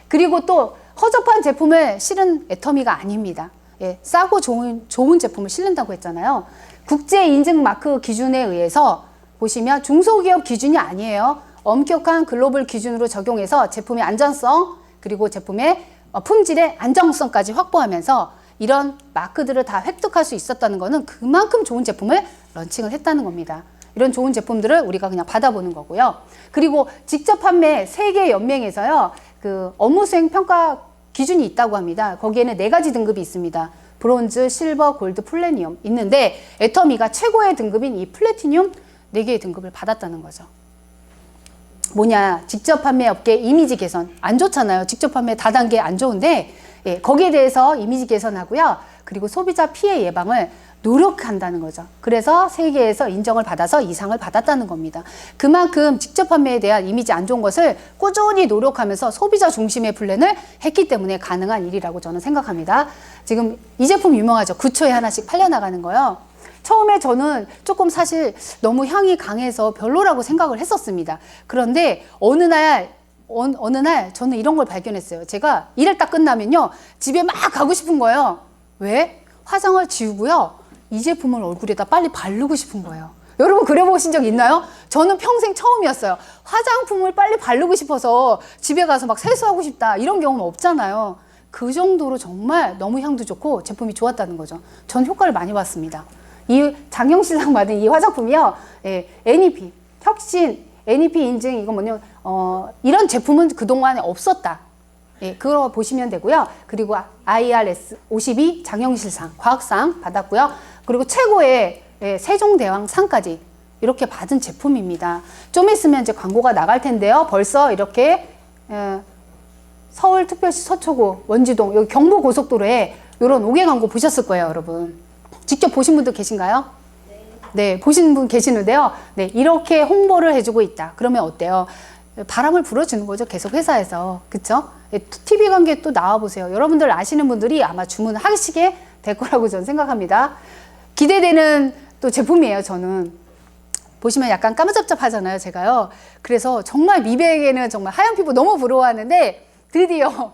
그리고 또 허접한 제품을 실은 애터미가 아닙니다. 예, 싸고 좋은 제품을 실른다고 했잖아요. 국제 인증 마크 기준에 의해서 보시면 중소기업 기준이 아니에요. 엄격한 글로벌 기준으로 적용해서 제품의 안전성 그리고 제품의 품질의 안정성까지 확보하면서 이런 마크들을 다 획득할 수 있었다는 것은 그만큼 좋은 제품을 런칭을 했다는 겁니다. 이런 좋은 제품들을 우리가 그냥 받아보는 거고요. 그리고 직접 판매 세계 연맹에서요, 그 업무 수행 평가 기준이 있다고 합니다. 거기에는 4가지 등급이 있습니다. 브론즈, 실버, 골드, 플래티넘 있는데 애터미가 최고의 등급인 이 플래티넘 4개의 등급을 받았다는 거죠. 뭐냐, 직접 판매 업계 이미지 개선 안 좋잖아요. 직접 판매 다단계 안 좋은데 예, 거기에 대해서 이미지 개선하고요. 그리고 소비자 피해 예방을 노력한다는 거죠. 그래서 세계에서 인정을 받아서 이 상을 받았다는 겁니다. 그만큼 직접 판매에 대한 이미지 안 좋은 것을 꾸준히 노력하면서 소비자 중심의 플랜을 했기 때문에 가능한 일이라고 저는 생각합니다. 지금 이 제품 유명하죠. 9초에 하나씩 팔려나가는 거요. 처음에 저는 조금 사실 너무 향이 강해서 별로라고 생각을 했었습니다. 그런데 어느 날 저는 이런 걸 발견했어요. 제가 일을 딱 끝나면요, 집에 막 가고 싶은 거예요. 왜? 화장을 지우고요, 이 제품을 얼굴에다 빨리 바르고 싶은 거예요. 여러분 그래보신 적 있나요? 저는 평생 처음이었어요. 화장품을 빨리 바르고 싶어서 집에 가서 막 세수하고 싶다 이런 경우는 없잖아요. 그 정도로 정말 너무 향도 좋고 제품이 좋았다는 거죠. 전 효과를 많이 봤습니다. 이 장영실상 받은 이 화장품이요, 예, NEP 혁신 NEP 인증 이거 뭐냐, 이런 제품은 그동안에 없었다. 예, 그거 보시면 되고요. 그리고 IRS 52 장영실상 과학상 받았고요. 그리고 최고의 세종대왕 상까지 이렇게 받은 제품입니다. 좀 있으면 이제 광고가 나갈 텐데요. 벌써 이렇게 서울특별시 서초구 원지동 여기 경부고속도로에 이런 5개 광고 보셨을 거예요, 여러분. 직접 보신 분들 계신가요? 네, 보신 분 계시는데요. 네, 이렇게 홍보를 해주고 있다. 그러면 어때요? 바람을 불어주는 거죠, 계속 회사에서. 그쵸? TV 관계 또 나와보세요. 여러분들 아시는 분들이 아마 주문하시게 될 거라고 저는 생각합니다. 기대되는 또 제품이에요, 저는. 보시면 약간 까무잡잡하잖아요, 제가요. 그래서 정말 미백에는 정말 하얀 피부 너무 부러워하는데 드디어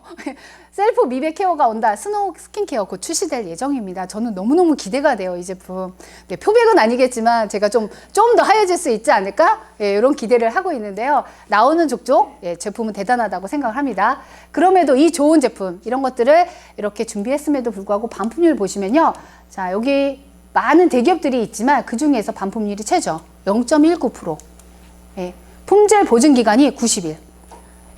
셀프 미백 케어가 온다. 스노우 스킨케어 곧 출시될 예정입니다. 저는 너무너무 기대가 돼요, 이 제품. 네, 표백은 아니겠지만 제가 좀 더 하얘질 수 있지 않을까? 예, 이런 기대를 하고 있는데요. 나오는 족족 예, 제품은 대단하다고 생각을 합니다. 그럼에도 이 좋은 제품, 이런 것들을 이렇게 준비했음에도 불구하고 반품률 보시면요. 자, 여기 많은 대기업들이 있지만 그 중에서 반품률이 최저 0.19%. 예, 품질 보증 기간이 90일.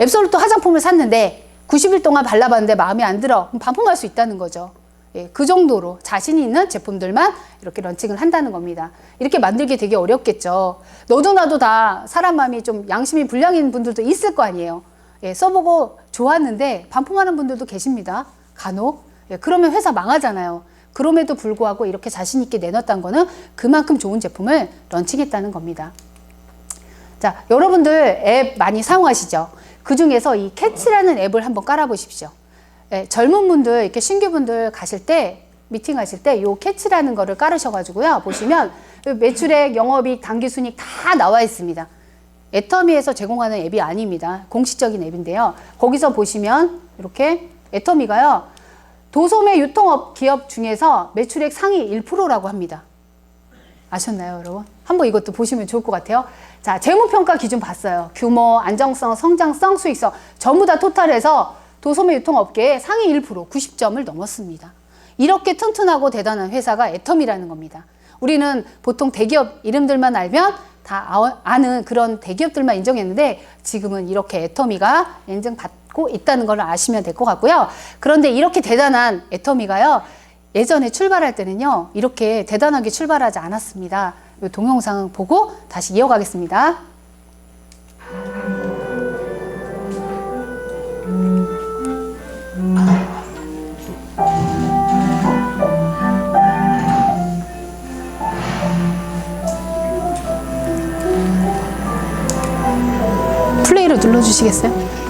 앱솔루트 화장품을 샀는데 90일 동안 발라봤는데 마음에 안 들어. 그럼 반품할 수 있다는 거죠. 예, 그 정도로 자신이 있는 제품들만 이렇게 런칭을 한다는 겁니다. 이렇게 만들기 되게 어렵겠죠. 너도 나도 다 사람 마음이 좀 양심이 불량인 분들도 있을 거 아니에요. 예, 써보고 좋았는데 반품하는 분들도 계십니다. 간혹. 예, 그러면 회사 망하잖아요. 그럼에도 불구하고 이렇게 자신 있게 내놨다는 거는 그만큼 좋은 제품을 런칭했다는 겁니다. 자, 여러분들 앱 많이 사용하시죠? 그 중에서 이 캐치라는 앱을 한번 깔아보십시오. 예, 젊은 분들, 이렇게 신규분들 가실 때, 미팅 하실 때, 요 캐치라는 거를 깔으셔가지고요. 보시면, 매출액, 영업이익, 당기순이익 다 나와 있습니다. 애터미에서 제공하는 앱이 아닙니다. 공식적인 앱인데요. 거기서 보시면, 이렇게 애터미가요, 도소매 유통업 기업 중에서 매출액 상위 1%라고 합니다. 아셨나요, 여러분? 한번 이것도 보시면 좋을 것 같아요. 자, 재무평가 기준 봤어요. 규모, 안정성, 성장성, 수익성 전부 다 토탈해서 도소매 유통업계의 상위 1%, 90점을 넘었습니다. 이렇게 튼튼하고 대단한 회사가 애터미라는 겁니다. 우리는 보통 대기업 이름들만 알면 다 아는 그런 대기업들만 인정했는데 지금은 이렇게 애터미가 인증받고 있다는 걸 아시면 될 것 같고요. 그런데 이렇게 대단한 애터미가요, 예전에 출발할 때는요, 이렇게 대단하게 출발하지 않았습니다. 이 동영상 보고 다시 이어가겠습니다. 크기로 눌러주시겠어요?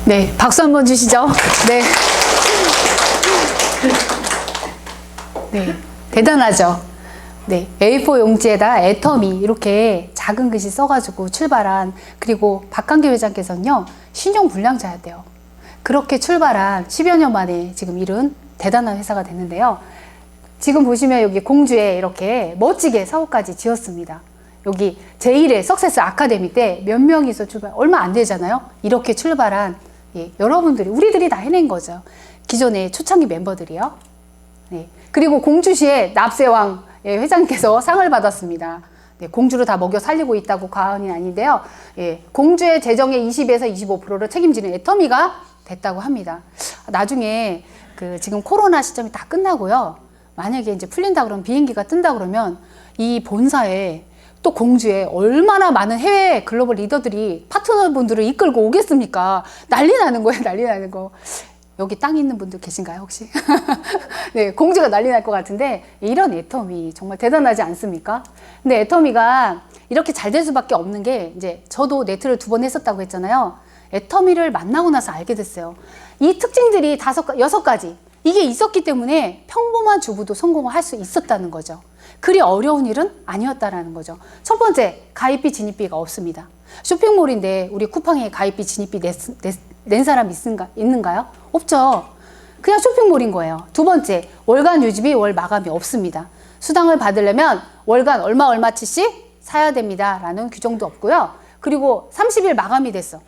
네, 박수 한번 주시죠. 네. 네, 대단하죠. 네, A4 용지에다 애터미 이렇게 작은 글씨 써가지고 출발한, 그리고 박한계 회장께서는요, 신용불량자였대요. 그렇게 출발한 10여 년 만에 지금 이룬 대단한 회사가 됐는데요. 지금 보시면 여기 공주에 이렇게 멋지게 사업까지 지었습니다. 여기 제1회 석세스 아카데미 때 몇 명이서 출발, 얼마 안 되잖아요. 이렇게 출발한, 예, 여러분들이, 우리들이 다 해낸 거죠. 기존의 초창기 멤버들이요. 네. 그리고 공주시의 납세왕, 예, 회장님께서 상을 받았습니다. 네, 공주를 다 먹여 살리고 있다고 과언이 아닌데요. 예, 공주의 재정의 20에서 25%를 책임지는 애터미가 됐다고 합니다. 나중에 지금 코로나 시점이 다 끝나고요. 만약에 이제 풀린다 그러면, 비행기가 뜬다 그러면 이 본사에 또 공주에 얼마나 많은 해외 글로벌 리더들이 파트너분들을 이끌고 오겠습니까? 난리 나는 거예요, 난리 나는 거. 여기 땅 있는 분들 계신가요, 혹시? 네, 공주가 난리 날 것 같은데, 이런 애터미 정말 대단하지 않습니까? 근데 애터미가 이렇게 잘 될 수밖에 없는 게, 이제 저도 네트를 2번 했었다고 했잖아요. 애터미를 만나고 나서 알게 됐어요. 이 특징들이 6가지, 이게 있었기 때문에 평범한 주부도 성공을 할 수 있었다는 거죠. 그리 어려운 일은 아니었다라는 거죠. 첫 번째, 가입비 진입비가 없습니다. 쇼핑몰인데 우리 쿠팡에 가입비 진입비 낸 사람 있는가요? 없죠. 그냥 쇼핑몰인 거예요. 두 번째, 월간 유지비, 월 마감이 없습니다. 수당을 받으려면 월간 얼마치씩 사야 됩니다 라는 규정도 없고요. 그리고 30일 마감이 됐어.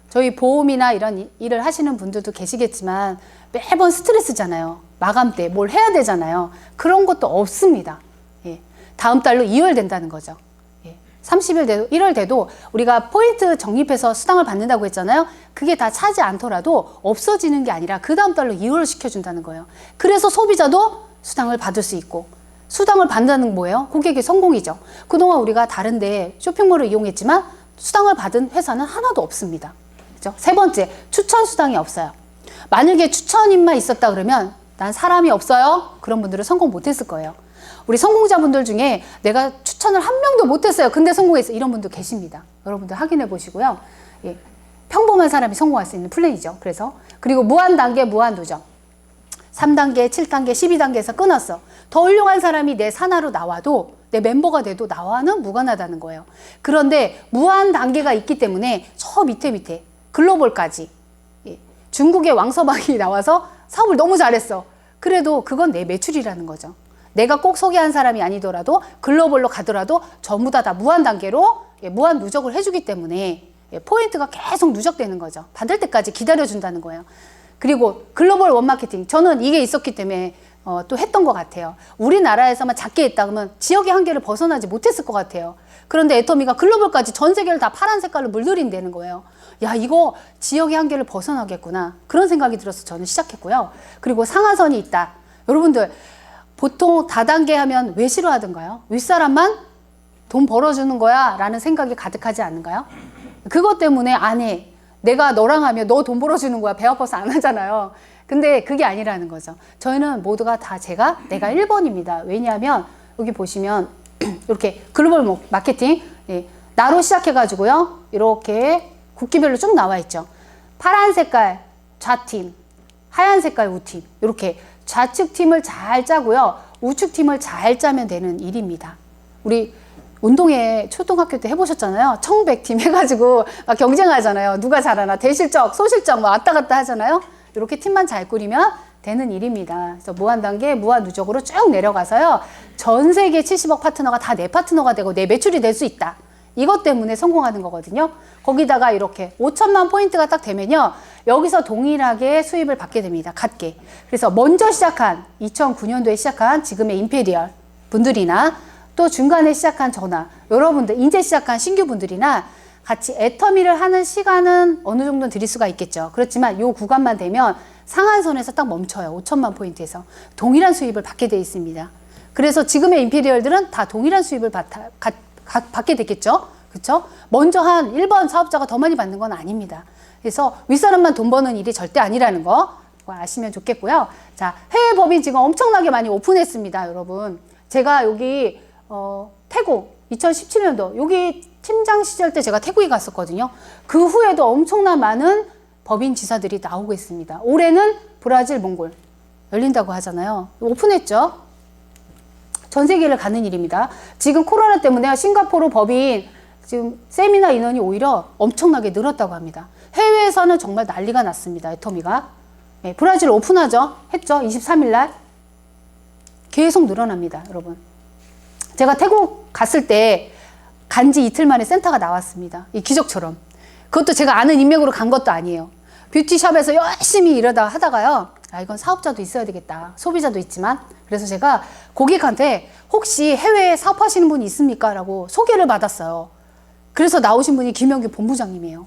저희 보험이나 이런 일을 하시는 분들도 계시겠지만 매번 스트레스잖아요. 마감 때 뭘 해야 되잖아요. 그런 것도 없습니다. 예. 다음 달로 2월 된다는 거죠. 예. 30일 돼도 1월 돼도 우리가 포인트 적립해서 수당을 받는다고 했잖아요. 그게 다 차지 않더라도 없어지는 게 아니라 그 다음 달로 2월을 시켜준다는 거예요. 그래서 소비자도 수당을 받을 수 있고, 수당을 받는다는 건 뭐예요? 고객의 성공이죠. 그동안 우리가 다른데 쇼핑몰을 이용했지만 수당을 받은 회사는 하나도 없습니다. 그죠? 세 번째, 추천 수당이 없어요. 만약에 추천인만 있었다 그러면 난 사람이 없어요. 그런 분들은 성공 못했을 거예요. 우리 성공자분들 중에 내가 추천을 한 명도 못했어요. 근데 성공했어요. 이런 분도 계십니다. 여러분들 확인해 보시고요. 예, 평범한 사람이 성공할 수 있는 플랜이죠. 그리고 무한 단계, 무한 도전. 3단계, 7단계, 12단계에서 끊었어. 더 훌륭한 사람이 내 산하로 나와도, 내 멤버가 돼도 나와는 무관하다는 거예요. 그런데 무한 단계가 있기 때문에 저 밑에 글로벌까지, 예, 중국의 왕서방이 나와서 사업을 너무 잘했어. 그래도 그건 내 매출이라는 거죠. 내가 꼭 소개한 사람이 아니더라도 글로벌로 가더라도 전부 다 무한 단계로, 예, 무한 누적을 해주기 때문에, 예, 포인트가 계속 누적되는 거죠. 받을 때까지 기다려준다는 거예요. 그리고 글로벌 원마케팅, 저는 이게 있었기 때문에 또 했던 것 같아요. 우리나라에서만 작게 했다 그러면 지역의 한계를 벗어나지 못했을 것 같아요. 그런데 애터미가 글로벌까지 전 세계를 다 파란 색깔로 물들인다는 거예요. 야, 이거 지역의 한계를 벗어나겠구나. 그런 생각이 들어서 저는 시작했고요. 그리고 상하선이 있다. 여러분들 보통 다단계 하면 왜 싫어하던가요? 윗사람만 돈 벌어주는 거야 라는 생각이 가득하지 않은가요? 그것 때문에 안 해. 내가 너랑 하면 너 돈 벌어주는 거야. 배 아파서 안 하잖아요. 근데 그게 아니라는 거죠. 저희는 모두가 다 내가 1번입니다. 왜냐하면 여기 보시면 이렇게 글로벌 마케팅 나로 시작해가지고요. 이렇게 국기별로 쭉 나와 있죠. 파란 색깔 좌팀, 하얀 색깔 우팀, 이렇게 좌측 팀을 잘 짜고요. 우측 팀을 잘 짜면 되는 일입니다. 우리 운동회 초등학교 때 해보셨잖아요. 청백팀 해가지고 막 경쟁하잖아요. 누가 잘하나 대실적, 소실적 막 왔다 갔다 하잖아요. 이렇게 팀만 잘 꾸리면 되는 일입니다. 그래서 무한단계, 무한누적으로 쭉 내려가서요. 전 세계 70억 파트너가 다 내 파트너가 되고 내 매출이 될 수 있다. 이것 때문에 성공하는 거거든요. 거기다가 이렇게 5천만 포인트가 딱 되면요. 여기서 동일하게 수입을 받게 됩니다. 같게. 그래서 먼저 시작한 2009년도에 시작한 지금의 임페리얼 분들이나 또 중간에 시작한 저나 여러분들 이제 시작한 신규 분들이나 같이 애터미를 하는 시간은 어느 정도는 드릴 수가 있겠죠. 그렇지만 이 구간만 되면 상한선에서 딱 멈춰요. 5천만 포인트에서 동일한 수입을 받게 돼 있습니다. 그래서 지금의 임페리얼들은 다 동일한 수입을 받게 됐겠죠. 그렇죠? 먼저 한 1번 사업자가 더 많이 받는 건 아닙니다. 그래서 윗사람만 돈 버는 일이 절대 아니라는 거 아시면 좋겠고요. 자, 해외 법인 지금 엄청나게 많이 오픈했습니다, 여러분. 제가 여기 태국 2017년도 여기 팀장 시절 때 제가 태국에 갔었거든요. 그 후에도 엄청난 많은 법인 지사들이 나오고 있습니다. 올해는 브라질, 몽골 열린다고 하잖아요. 오픈했죠. 전 세계를 가는 일입니다. 지금 코로나 때문에 싱가포르 법인 지금 세미나 인원이 오히려 엄청나게 늘었다고 합니다. 해외에서는 정말 난리가 났습니다. 애터미가. 네, 브라질 오픈하죠. 했죠. 23일 날. 계속 늘어납니다. 여러분. 제가 태국 갔을 때 간지 이틀 만에 센터가 나왔습니다. 이 기적처럼. 그것도 제가 아는 인맥으로 간 것도 아니에요. 뷰티샵에서 열심히 하다가요. 아, 이건 사업자도 있어야 되겠다. 소비자도 있지만. 그래서 제가 고객한테 혹시 해외에 사업하시는 분이 있습니까? 라고 소개를 받았어요. 그래서 나오신 분이 김영규 본부장님이에요.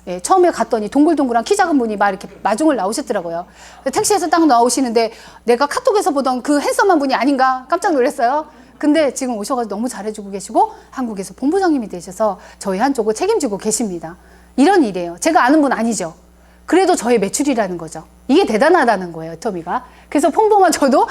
예, 처음에 갔더니 동글동글한 키 작은 분이 막 이렇게 마중을 나오셨더라고요. 택시에서 딱 나오시는데 내가 카톡에서 보던 그 핸섬한 분이 아닌가 깜짝 놀랐어요. 근데 지금 오셔가지고 너무 잘해주고 계시고 한국에서 본부장님이 되셔서 저희 한쪽을 책임지고 계십니다. 이런 일이에요. 제가 아는 분 아니죠. 그래도 저의 매출이라는 거죠. 이게 대단하다는 거예요, 애터미가. 그래서 평범한 저도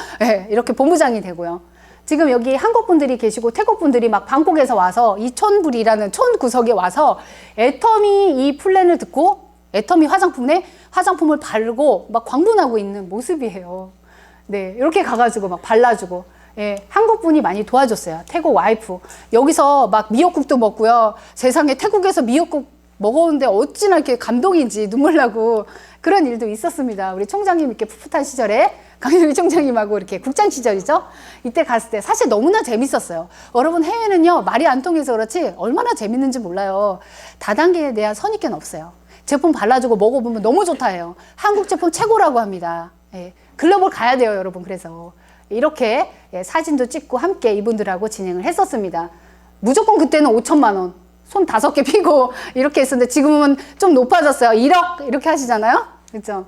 이렇게 본부장이 되고요. 지금 여기 한국 분들이 계시고 태국 분들이 막 방콕에서 와서 이촌불이라는 촌 구석에 와서 애터미 이 플랜을 듣고 애터미 화장품을 바르고 막 광분하고 있는 모습이에요. 네, 이렇게 가가지고 막 발라주고. 예, 한국 분이 많이 도와줬어요. 태국 와이프. 여기서 막 미역국도 먹고요. 세상에 태국에서 미역국 먹었는데 어찌나 이렇게 감동인지 눈물 나고 그런 일도 있었습니다. 우리 총장님 이렇게 풋풋한 시절에 강유미 총장님하고 이렇게 국장 시절이죠. 이때 갔을 때 사실 너무나 재밌었어요. 여러분 해외는요 말이 안 통해서 그렇지 얼마나 재밌는지 몰라요. 다단계에 대한 선입견 없어요. 제품 발라주고 먹어보면 너무 좋다 해요. 한국 제품 최고라고 합니다. 예, 글로벌 가야 돼요, 여러분. 그래서 이렇게 사진도 찍고 함께 이분들하고 진행을 했었습니다. 무조건 그때는 5천만 원. 손 5개 피고 이렇게 했었는데 지금은 좀 높아졌어요. 1억 이렇게 하시잖아요. 그렇죠?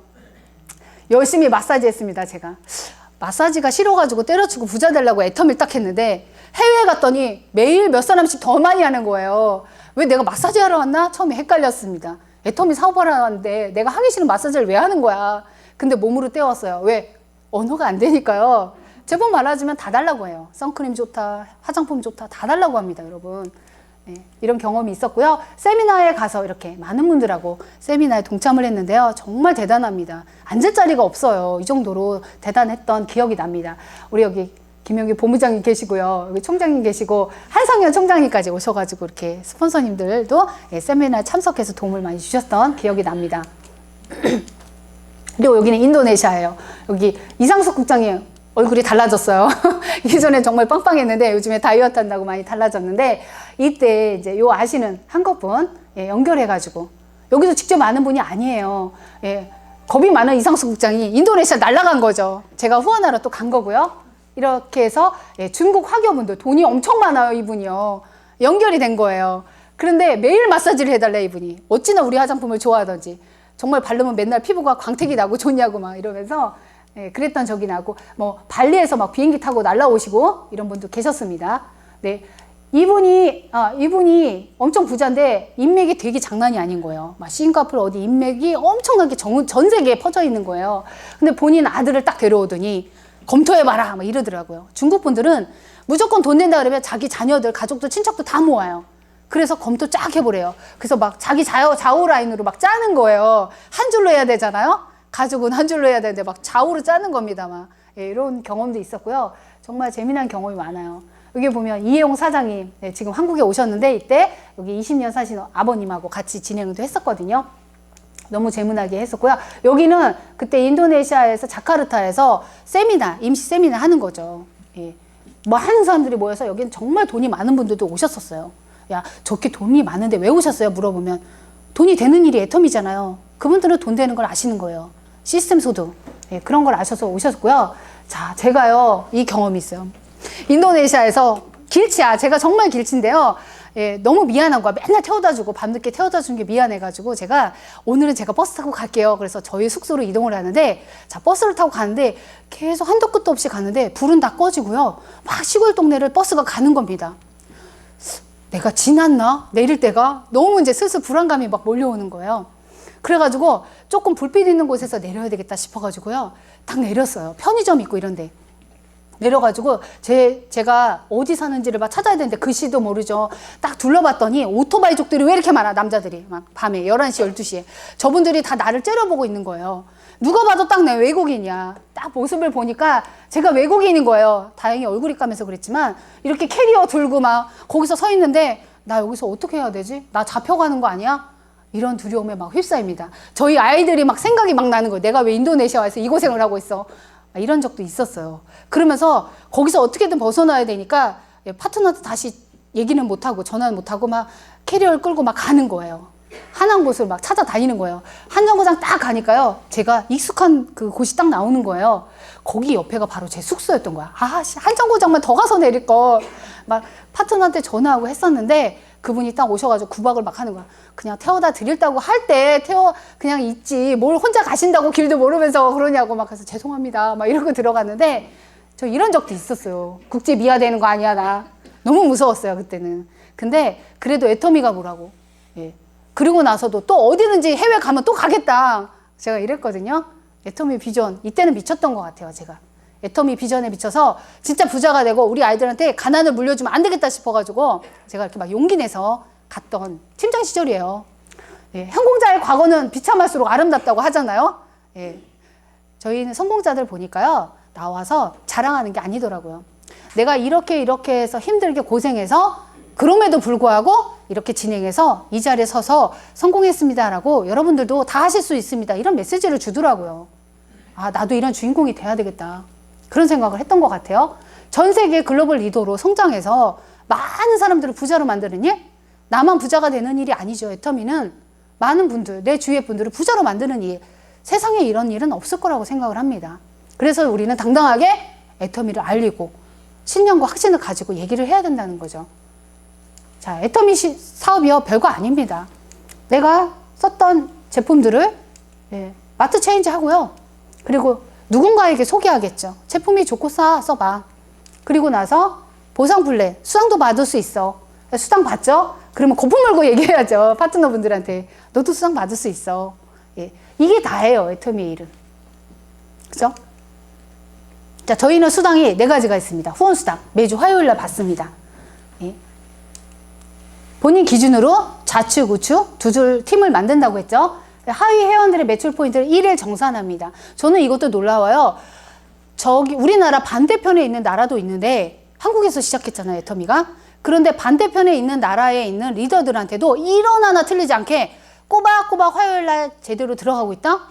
열심히 마사지 했습니다. 제가 마사지가 싫어가지고 때려치고 부자 되려고 애터미를 딱 했는데 해외에 갔더니 매일 몇 사람씩 더 많이 하는 거예요. 왜 내가 마사지 하러 왔나? 처음에 헷갈렸습니다. 애터미 사업하러 왔는데 내가 하기 싫은 마사지를 왜 하는 거야. 근데 몸으로 때웠어요. 왜? 언어가 안 되니까요. 제품 말아주면 다 달라고 해요. 선크림 좋다, 화장품 좋다, 다 달라고 합니다, 여러분. 네, 이런 경험이 있었고요. 세미나에 가서 이렇게 많은 분들하고 세미나에 동참을 했는데요. 정말 대단합니다. 앉을 자리가 없어요. 이 정도로 대단했던 기억이 납니다. 우리 여기 김영규 본부장님 계시고요. 여기 총장님 계시고 한상현 총장님까지 오셔가지고 이렇게 스폰서님들도 세미나에 참석해서 도움을 많이 주셨던 기억이 납니다. 그리고 여기는 인도네시아예요. 여기 이상숙 국장님 얼굴이 달라졌어요. 예전에 정말 빵빵했는데 요즘에 다이어트 한다고 많이 달라졌는데 이때 이제 요 아시는 한국분 연결해가지고 여기서 직접 아는 분이 아니에요. 겁이 많은 이상숙 국장이 인도네시아 날아간 거죠. 제가 후원하러 또 간 거고요. 이렇게 해서 중국 화교분들 돈이 엄청 많아요, 이분이요. 연결이 된 거예요. 그런데 매일 마사지를 해달래, 이분이. 어찌나 우리 화장품을 좋아하던지. 정말 바르면 맨날 피부가 광택이 나고 좋냐고 막 이러면서 네, 그랬던 적이 나고 뭐 발리에서 막 비행기 타고 날라오시고 이런 분도 계셨습니다. 네, 이분이 엄청 부자인데 인맥이 되게 장난이 아닌 거예요. 막 싱가포르 어디 인맥이 엄청나게 전 세계에 퍼져 있는 거예요. 근데 본인 아들을 딱 데려오더니 검토해봐라 막 이러더라고요. 중국 분들은 무조건 돈 낸다 그러면 자기 자녀들, 가족들, 친척도 다 모아요. 그래서 검토 쫙 해보래요. 그래서 막 자기 좌우 라인으로 막 짜는 거예요. 한 줄로 해야 되잖아요. 가족은 한 줄로 해야 되는데 막 좌우로 짜는 겁니다. 막 예, 이런 경험도 있었고요. 정말 재미난 경험이 많아요. 여기 보면 이혜용 사장님, 네, 지금 한국에 오셨는데 이때 여기 20년 사신 아버님하고 같이 진행도 했었거든요. 너무 재미나게 했었고요. 여기는 그때 인도네시아에서 자카르타에서 세미나, 임시 세미나 하는 거죠. 예. 뭐 하는 사람들이 모여서 여기는 정말 돈이 많은 분들도 오셨었어요. 야, 저렇게 돈이 많은데 왜 오셨어요? 물어보면 돈이 되는 일이 애텀이잖아요. 그분들은 돈 되는 걸 아시는 거예요. 시스템 소득. 예, 그런 걸 아셔서 오셨고요. 자, 제가요, 이 경험이 있어요. 인도네시아에서 길치야. 제가 정말 길치인데요. 예, 너무 미안한 거야. 맨날 태워다 주고 밤늦게 태워다 주는 게 미안해가지고 제가 오늘은 제가 버스 타고 갈게요. 그래서 저희 숙소로 이동을 하는데 자, 버스를 타고 가는데 계속 한도 끝도 없이 가는데 불은 다 꺼지고요. 막 시골 동네를 버스가 가는 겁니다. 내가 지났나? 내릴 때가 너무 이제 슬슬 불안감이 막 몰려오는 거예요. 그래가지고 조금 불빛 있는 곳에서 내려야 되겠다 싶어가지고요. 딱 내렸어요. 편의점 있고 이런데. 내려가지고 제가 어디 사는지를 막 찾아야 되는데 글씨도 모르죠. 딱 둘러봤더니 오토바이족들이 왜 이렇게 많아, 남자들이. 막 밤에 11시, 12시에. 저분들이 다 나를 째려보고 있는 거예요. 누가 봐도 딱 내 외국인이야. 딱 모습을 보니까 제가 외국인인 거예요. 다행히 얼굴이 까매서 그랬지만 이렇게 캐리어 들고 막 거기서 서 있는데 나 여기서 어떻게 해야 되지? 나 잡혀가는 거 아니야? 이런 두려움에 막 휩싸입니다. 저희 아이들이 막 생각이 막 나는 거예요. 내가 왜 인도네시아에서 이 고생을 하고 있어? 이런 적도 있었어요. 그러면서 거기서 어떻게든 벗어나야 되니까 파트너한테 다시 얘기는 못하고 전화는 못하고 막 캐리어를 끌고 막 가는 거예요. 한한 곳을 막 찾아다니는 거예요. 한 정거장 딱 가니까요. 제가 익숙한 그 곳이 딱 나오는 거예요. 거기 옆에가 바로 제 숙소였던 거야. 아, 한 정거장만 더 가서 내릴 걸. 막 파트너한테 전화하고 했었는데 그분이 딱 오셔가지고 구박을 막 하는 거야. 그냥 태워다 드린다고 할 때 그냥 있지. 뭘 혼자 가신다고 길도 모르면서 그러냐고 막 그래서 죄송합니다. 막 이러고 들어갔는데 저 이런 적도 있었어요. 국제 미화되는 거 아니야, 나. 너무 무서웠어요, 그때는. 근데 그래도 애터미가 뭐라고. 예. 그리고 나서도 또 어디든지 해외 가면 또 가겠다. 제가 이랬거든요. 애터미 비전. 이때는 미쳤던 것 같아요, 제가. 애터미 비전에 미쳐서 진짜 부자가 되고 우리 아이들한테 가난을 물려주면 안 되겠다 싶어가지고 제가 이렇게 막 용기 내서 갔던 팀장 시절이에요. 예, 성공자의 과거는 비참할수록 아름답다고 하잖아요. 예, 저희는 성공자들 보니까요. 나와서 자랑하는 게 아니더라고요. 내가 이렇게 해서 힘들게 고생해서 그럼에도 불구하고 이렇게 진행해서 이 자리에 서서 성공했습니다라고 여러분들도 다 하실 수 있습니다. 이런 메시지를 주더라고요. 아, 나도 이런 주인공이 돼야 되겠다. 그런 생각을 했던 것 같아요. 전 세계 글로벌 리더로 성장해서 많은 사람들을 부자로 만드는 일? 나만 부자가 되는 일이 아니죠. 애터미는 많은 분들, 내 주위의 분들을 부자로 만드는 일. 세상에 이런 일은 없을 거라고 생각을 합니다. 그래서 우리는 당당하게 애터미를 알리고 신념과 확신을 가지고 얘기를 해야 된다는 거죠. 자, 애터미 사업이요. 별거 아닙니다. 내가 썼던 제품들을 마트 체인지 하고요. 그리고 누군가에게 소개하겠죠. 제품이 좋고 써봐. 그리고 나서 보상 플랜, 수당도 받을 수 있어. 수당 받죠? 그러면 거품 물고 얘기해야죠. 파트너분들한테. 너도 수당 받을 수 있어. 예. 이게 다예요. 애터미의 일은. 그죠? 자, 저희는 수당이 4가지가 있습니다. 후원 수당. 매주 화요일날 받습니다. 예. 본인 기준으로 좌측, 우측 두 줄 팀을 만든다고 했죠. 하위 회원들의 매출 포인트를 1일 정산합니다. 저는 이것도 놀라워요. 저기 우리나라 반대편에 있는 나라도 있는데 한국에서 시작했잖아요, 애터미가. 그런데 반대편에 있는 나라에 있는 리더들한테도 일원 하나 틀리지 않게 꼬박꼬박 화요일날 제대로 들어가고 있다?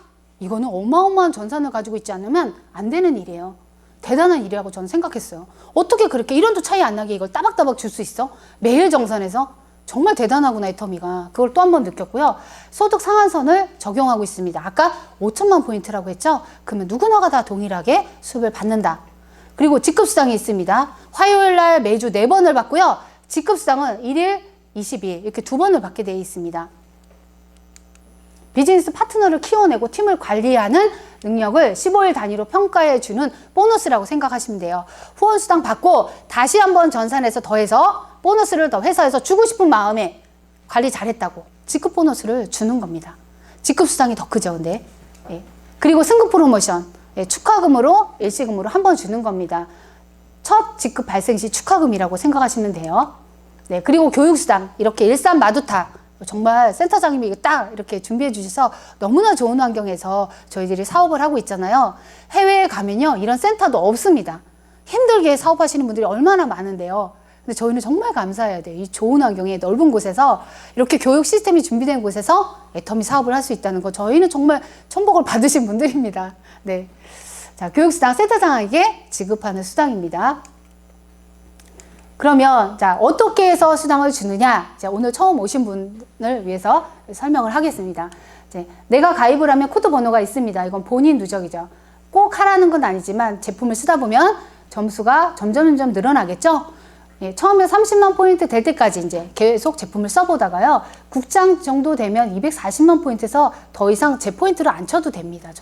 이거는 어마어마한 전산을 가지고 있지 않으면 안 되는 일이에요. 대단한 일이라고 저는 생각했어요. 어떻게 그렇게 1원도 차이 안 나게 이걸 따박따박 줄 수 있어? 매일 정산해서? 정말 대단하구나, 애터미가. 그걸 또 한 번 느꼈고요. 소득 상한선을 적용하고 있습니다. 아까 5천만 포인트라고 했죠? 그러면 누구나가 다 동일하게 수입을 받는다. 그리고 직급수당이 있습니다. 화요일 날 매주 4번을 받고요. 직급수당은 1일, 22일 이렇게 2번을 받게 되어 있습니다. 비즈니스 파트너를 키워내고 팀을 관리하는 능력을 15일 단위로 평가해주는 보너스라고 생각하시면 돼요. 후원수당 받고 다시 한번 전산해서 더해서 보너스를 더 회사에서 주고 싶은 마음에 관리 잘했다고 직급 보너스를 주는 겁니다. 직급 수당이 더 크죠, 근데. 예. 그리고 승급 프로모션, 예, 축하금으로 일시금으로 한 번 주는 겁니다. 첫 직급 발생 시 축하금이라고 생각하시면 돼요. 네, 그리고 교육수당, 이렇게 일산마두타, 정말 센터장님이 딱 이렇게 준비해 주셔서 너무나 좋은 환경에서 저희들이 사업을 하고 있잖아요. 해외에 가면요, 이런 센터도 없습니다. 힘들게 사업하시는 분들이 얼마나 많은데요. 근데 저희는 정말 감사해야 돼요. 이 좋은 환경에 넓은 곳에서 이렇게 교육 시스템이 준비된 곳에서 애터미 사업을 할 수 있다는 거, 저희는 정말 천복을 받으신 분들입니다. 네. 자, 교육수당 센터장에게 지급하는 수당입니다. 그러면 자, 어떻게 해서 수당을 주느냐? 자, 오늘 처음 오신 분을 위해서 설명을 하겠습니다. 이제 내가 가입을 하면 코드 번호가 있습니다. 이건 본인 누적이죠. 꼭 하라는 건 아니지만 제품을 쓰다 보면 점수가 점점 늘어나겠죠? 예, 처음에 30만 포인트 될 때까지 이제 계속 제품을 써보다가요, 국장 정도 되면 240만 포인트에서 더 이상 제 포인트를 안 쳐도 됩니다.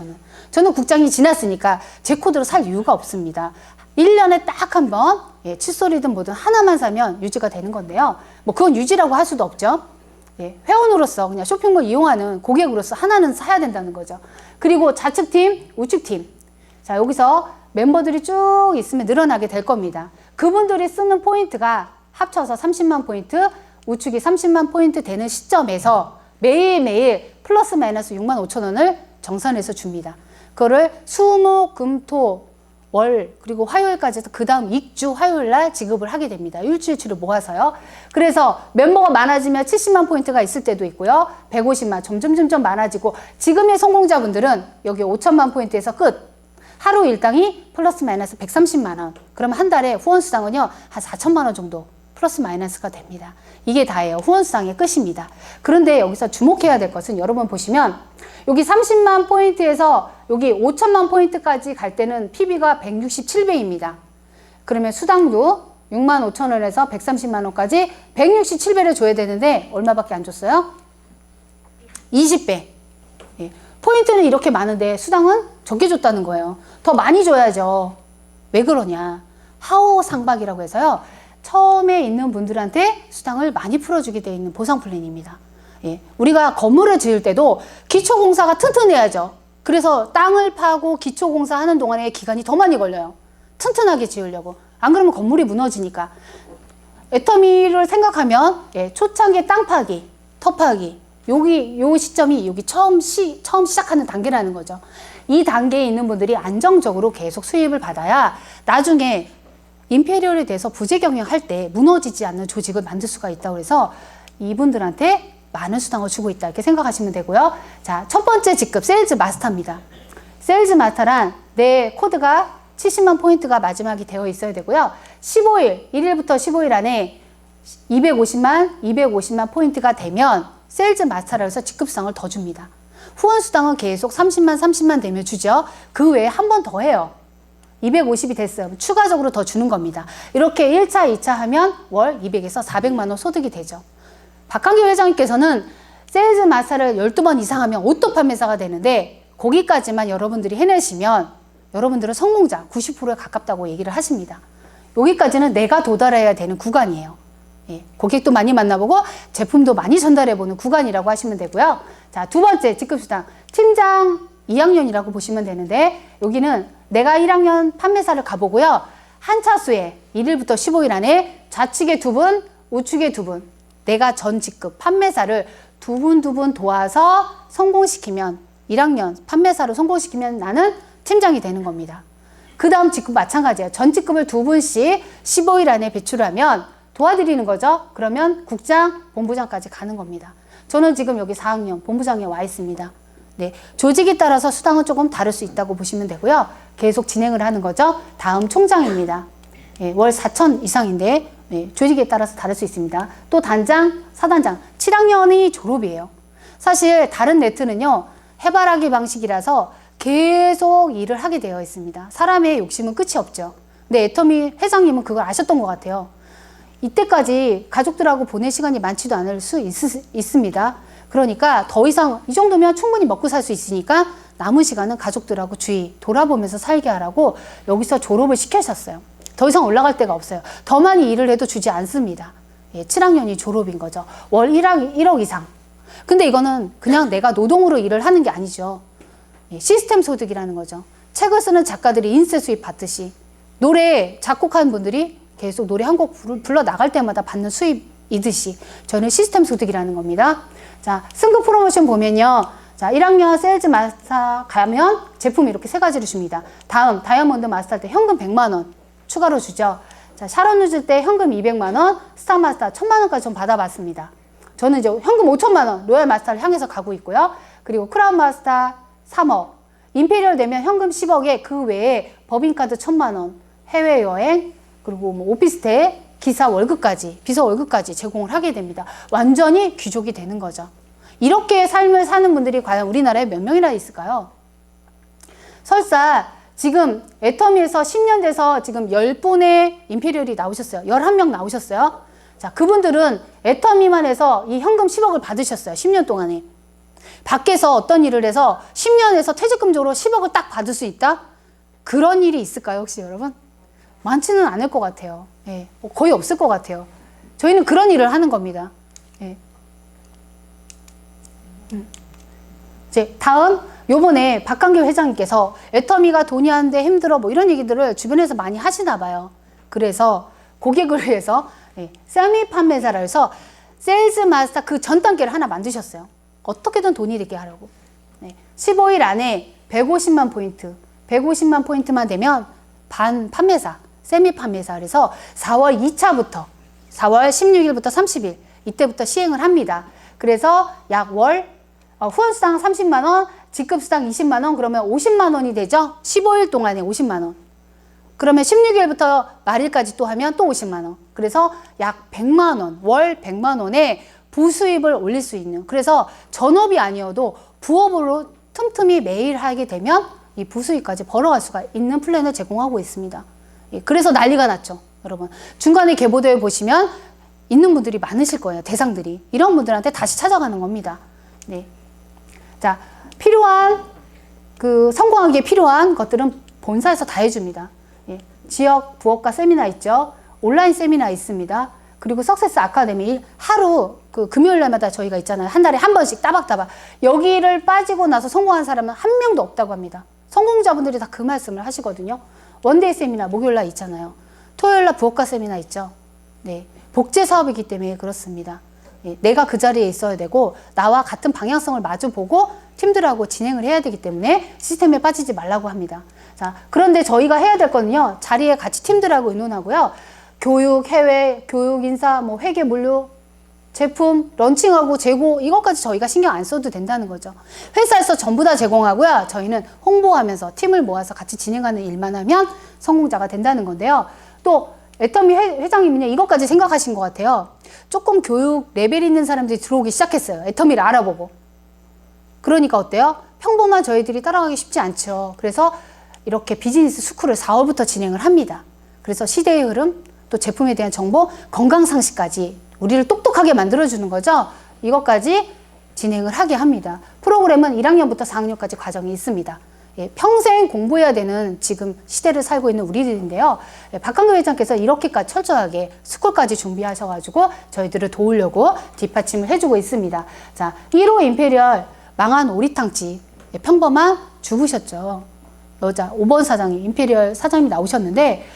저는 국장이 지났으니까 제 코드로 살 이유가 없습니다. 1년에 딱 한 번, 예, 칫솔이든 뭐든 하나만 사면 유지가 되는 건데요. 뭐 그건 유지라고 할 수도 없죠. 예, 회원으로서 그냥 쇼핑몰 이용하는 고객으로서 하나는 사야 된다는 거죠. 그리고 좌측팀, 우측팀. 자, 여기서 멤버들이 쭉 있으면 늘어나게 될 겁니다. 그분들이 쓰는 포인트가 합쳐서 30만 포인트, 우측이 30만 포인트 되는 시점에서 매일매일 플러스 마이너스 6만 5천 원을 정산해서 줍니다. 그거를 수, 목, 금, 토, 월, 그리고 화요일까지 해서 그 다음 익주 화요일 날 지급을 하게 됩니다. 일주일치를 모아서요. 그래서 멤버가 많아지면 70만 포인트가 있을 때도 있고요. 150만, 점점 많아지고, 지금의 성공자분들은 여기 5천만 포인트에서 끝. 하루 일당이 플러스 마이너스 130만 원. 그러면 한 달에 후원수당은요, 한 4천만 원 정도 플러스 마이너스가 됩니다. 이게 다예요. 후원수당의 끝입니다. 그런데 여기서 주목해야 될 것은, 여러분 보시면 여기 30만 포인트에서 여기 5천만 포인트까지 갈 때는 PB가 167배입니다. 그러면 수당도 6만 5천 원에서 130만 원까지 167배를 줘야 되는데 얼마밖에 안 줬어요? 20배. 예. 포인트는 이렇게 많은데 수당은 적게 줬다는 거예요. 더 많이 줘야죠. 왜 그러냐? 하오상박이라고 해서요, 처음에 있는 분들한테 수당을 많이 풀어주게 되어 있는 보상 플랜입니다. 예. 우리가 건물을 지을 때도 기초공사가 튼튼해야죠. 그래서 땅을 파고 기초공사 하는 동안에 기간이 더 많이 걸려요. 튼튼하게 지으려고. 안 그러면 건물이 무너지니까. 애터미를 생각하면, 예, 초창기 땅 파기, 터 파기, 요 시점이 여기 처음 시작하는 단계라는 거죠. 이 단계에 있는 분들이 안정적으로 계속 수입을 받아야 나중에 임페리얼이 돼서 부재 경영할 때 무너지지 않는 조직을 만들 수가 있다고 해서 이분들한테 많은 수당을 주고 있다, 이렇게 생각하시면 되고요. 자, 첫 번째 직급 세일즈 마스터입니다. 세일즈 마스터란 내 코드가 70만 포인트가 마지막이 되어 있어야 되고요. 15일, 1일부터 15일 안에 250만 포인트가 되면 세일즈 마스터라고 해서 직급수당을 더 줍니다. 후원수당은 계속 30만 되면 주죠. 그 외에 한 번 더 해요. 250이 됐어요. 추가적으로 더 주는 겁니다. 이렇게 1차, 2차 하면 월 200에서 400만 원 소득이 되죠. 박한기 회장님께서는 세일즈 마스터를 12번 이상 하면 오토 판매사가 되는데, 거기까지만 여러분들이 해내시면 여러분들은 성공자 90%에 가깝다고 얘기를 하십니다. 여기까지는 내가 도달해야 되는 구간이에요. 예, 고객도 많이 만나보고 제품도 많이 전달해보는 구간이라고 하시면 되고요. 자, 두 번째 직급수당, 팀장 2학년이라고 보시면 되는데, 여기는 내가 1학년 판매사를 가보고요, 한 차수에 1일부터 15일 안에 좌측에 2분, 우측에 2분, 내가 전 직급 판매사를 두 분 도와서 성공시키면, 1학년 판매사로 성공시키면 나는 팀장이 되는 겁니다. 그 다음 직급 마찬가지예요. 전 직급을 2분씩 15일 안에 배출하면 도와드리는 거죠. 그러면 국장, 본부장까지 가는 겁니다. 저는 지금 여기 4학년 본부장에 와 있습니다. 네, 조직에 따라서 수당은 조금 다를 수 있다고 보시면 되고요. 계속 진행을 하는 거죠. 다음 총장입니다. 예, 월 4천 이상인데, 예, 조직에 따라서 다를 수 있습니다. 또 단장, 사단장, 7학년이 졸업이에요. 사실 다른 네트는요, 해바라기 방식이라서 계속 일을 하게 되어 있습니다. 사람의 욕심은 끝이 없죠. 근데 애터미 회장님은 그걸 아셨던 것 같아요. 이때까지 가족들하고 보낼 시간이 많지도 않을 수 있습니다. 그러니까 더 이상 이 정도면 충분히 먹고 살 수 있으니까 남은 시간은 가족들하고 주위 돌아보면서 살게 하라고 여기서 졸업을 시키셨어요. 더 이상 올라갈 데가 없어요. 더 많이 일을 해도 주지 않습니다. 예, 7학년이 졸업인 거죠. 월 1억 이상. 근데 이거는 그냥 내가 노동으로 일을 하는 게 아니죠. 예, 시스템 소득이라는 거죠. 책을 쓰는 작가들이 인세 수입 받듯이 노래 작곡하는 분들이 계속 노래 한 곡 불러 나갈 때마다 받는 수입이듯이 저는 시스템 소득이라는 겁니다. 자, 승급 프로모션 보면요. 자, 1학년 세일즈 마스터 가면 제품 이렇게 세 가지를 줍니다. 다음 다이아몬드 마스터 할 때 현금 100만 원 추가로 주죠. 자, 샤론 루즈 때 현금 200만 원, 스타 마스터 1000만 원까지 좀 받아봤습니다. 저는 이제 현금 5천만 원 로얄 마스터를 향해서 가고 있고요. 그리고 크라운 마스터 3억, 임페리얼 되면 현금 10억에 그 외에 법인카드 1000만 원, 해외여행, 그리고 뭐 오피스텔, 기사 월급까지, 비서 월급까지 제공을 하게 됩니다. 완전히 귀족이 되는 거죠. 이렇게 삶을 사는 분들이 과연 우리나라에 몇 명이나 있을까요? 설사 지금 애터미에서 10년 돼서 지금 10분의 임페리얼이 나오셨어요. 11명 나오셨어요. 자, 그분들은 애터미만 해서 이 현금 10억을 받으셨어요. 10년 동안에. 밖에서 어떤 일을 해서 10년에서 퇴직금적으로 10억을 딱 받을 수 있다? 그런 일이 있을까요, 혹시 여러분? 많지는 않을 것 같아요. 예, 거의 없을 것 같아요. 저희는 그런 일을 하는 겁니다. 예. 이제 다음 요번에 박강길 회장님께서 애터미가 돈이 안 돼 힘들어 뭐 이런 얘기들을 주변에서 많이 하시나 봐요. 그래서 고객을 위해서 세미 판매사라 해서 세일즈 마스터 그 전 단계를 하나 만드셨어요. 어떻게든 돈이 되게 하려고. 15일 안에 150만 포인트, 150만 포인트만 되면 반 판매사, 세미 판매사. 그래서 4월 2차부터 4월 16일부터 30일 이때부터 시행을 합니다. 그래서 약 월 후원수당 30만 원, 직급수당 20만 원, 그러면 50만 원이 되죠. 15일 동안에 50만 원. 그러면 16일부터 말일까지 또 하면 또 50만 원. 그래서 약 100만 원, 월 100만 원에 부수입을 올릴 수 있는. 그래서 전업이 아니어도 부업으로 틈틈이 매일 하게 되면 이 부수입까지 벌어갈 수가 있는 플랜을 제공하고 있습니다. 그래서 난리가 났죠, 여러분. 중간에 계보도에 보시면 있는 분들이 많으실 거예요, 대상들이. 이런 분들한테 다시 찾아가는 겁니다. 네. 자, 필요한 성공하기에 필요한 것들은 본사에서 다 해줍니다. 예. 지역 부업과 세미나 있죠. 온라인 세미나 있습니다. 그리고 석세스 아카데미 하루 금요일 날마다 저희가 있잖아요. 한 달에 한 번씩 따박따박. 여기를 빠지고 나서 성공한 사람은 한 명도 없다고 합니다. 성공자분들이 다 그 말씀을 하시거든요. 원데이 세미나 목요일 날 있잖아요. 토요일 날 부업과 세미나 있죠. 네. 복제 사업이기 때문에 그렇습니다. 예. 내가 그 자리에 있어야 되고 나와 같은 방향성을 마주보고 팀들하고 진행을 해야 되기 때문에 시스템에 빠지지 말라고 합니다. 자, 그런데 저희가 해야 될 거는요. 자리에 같이 팀들하고 의논하고요. 교육, 해외, 교육, 인사, 뭐 회계, 물류, 제품, 런칭하고 재고 이것까지 저희가 신경 안 써도 된다는 거죠. 회사에서 전부 다 제공하고요. 저희는 홍보하면서 팀을 모아서 같이 진행하는 일만 하면 성공자가 된다는 건데요. 또 애터미 회장님은요. 이것까지 생각하신 것 같아요. 조금 교육 레벨 있는 사람들이 들어오기 시작했어요. 애터미를 알아보고. 그러니까 어때요? 평범한 저희들이 따라가기 쉽지 않죠. 그래서 이렇게 비즈니스 스쿨을 4월부터 진행을 합니다. 그래서 시대의 흐름, 또 제품에 대한 정보, 건강상식까지 우리를 똑똑하게 만들어주는 거죠. 이것까지 진행을 하게 합니다. 프로그램은 1학년부터 4학년까지 과정이 있습니다. 예, 평생 공부해야 되는 지금 시대를 살고 있는 우리들인데요. 예, 박강규 회장께서 이렇게까지 철저하게 스쿨까지 준비하셔가지고 저희들을 도우려고 뒷받침을 해주고 있습니다. 자, 1호 임페리얼 망한 오리탕집, 예, 평범한 주부셨죠. 여자 5번 사장이 임페리얼 사장님이 나오셨는데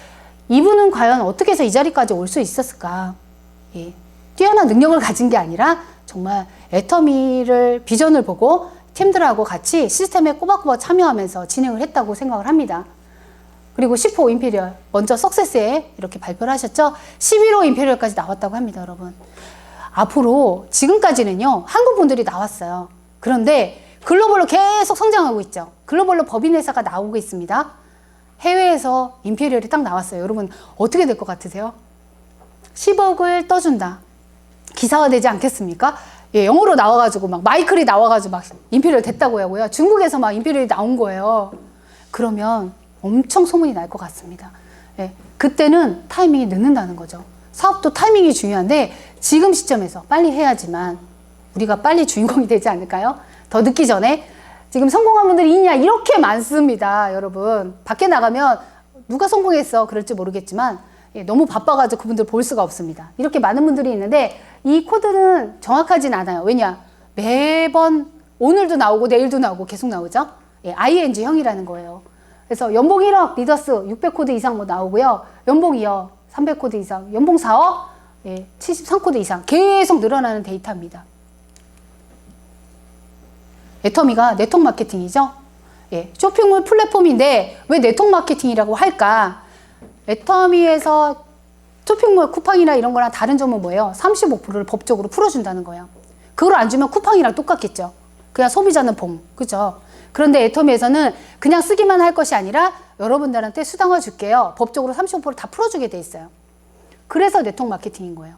이분은 과연 어떻게 해서 이 자리까지 올 수 있었을까? 예, 뛰어난 능력을 가진 게 아니라 정말 애터미를 비전을 보고 팀들하고 같이 시스템에 꼬박꼬박 참여하면서 진행을 했다고 생각을 합니다. 그리고 10호 임페리얼 먼저 석세스에 이렇게 발표를 하셨죠. 11호 임페리얼까지 나왔다고 합니다, 여러분. 앞으로 지금까지는요 한국 분들이 나왔어요. 그런데 글로벌로 계속 성장하고 있죠. 글로벌로 법인 회사가 나오고 있습니다. 해외에서 임페리얼이 딱 나왔어요. 여러분 어떻게 될 것 같으세요? 10억을 떠준다. 기사화되지 않겠습니까? 예, 영어로 나와가지고 막 마이클이 나와가지고 막 임페리얼 됐다고 하고요. 중국에서 막 임페리얼이 나온 거예요. 그러면 엄청 소문이 날 것 같습니다. 예, 그때는 타이밍이 늦는다는 거죠. 사업도 타이밍이 중요한데 지금 시점에서 빨리 해야지만 우리가 빨리 주인공이 되지 않을까요? 더 늦기 전에. 지금 성공한 분들이 있냐? 이렇게 많습니다, 여러분. 밖에 나가면 누가 성공했어? 그럴지 모르겠지만 너무 바빠가지고 그분들 볼 수가 없습니다. 이렇게 많은 분들이 있는데 이 코드는 정확하진 않아요. 왜냐? 매번 오늘도 나오고 내일도 나오고 계속 나오죠? ING형이라는 거예요. 그래서 연봉 1억 리더스 600코드 이상 뭐 나오고요. 연봉 2억 300코드 이상, 연봉 4억 73코드 이상 계속 늘어나는 데이터입니다. 애터미가 네트워크 마케팅이죠. 쇼핑몰 플랫폼인데 왜 네트워크 마케팅이라고 할까? 애터미에서 쇼핑몰 쿠팡이나 이런 거랑 다른 점은 뭐예요? 35%를 법적으로 풀어준다는 거예요. 그걸 안 주면 쿠팡이랑 똑같겠죠. 그냥 소비자는 봉, 그죠? 그런데 애터미에서는 그냥 쓰기만 할 것이 아니라 여러분들한테 수당을 줄게요. 법적으로 35% 다 풀어주게 돼 있어요. 그래서 네트워크 마케팅인 거예요.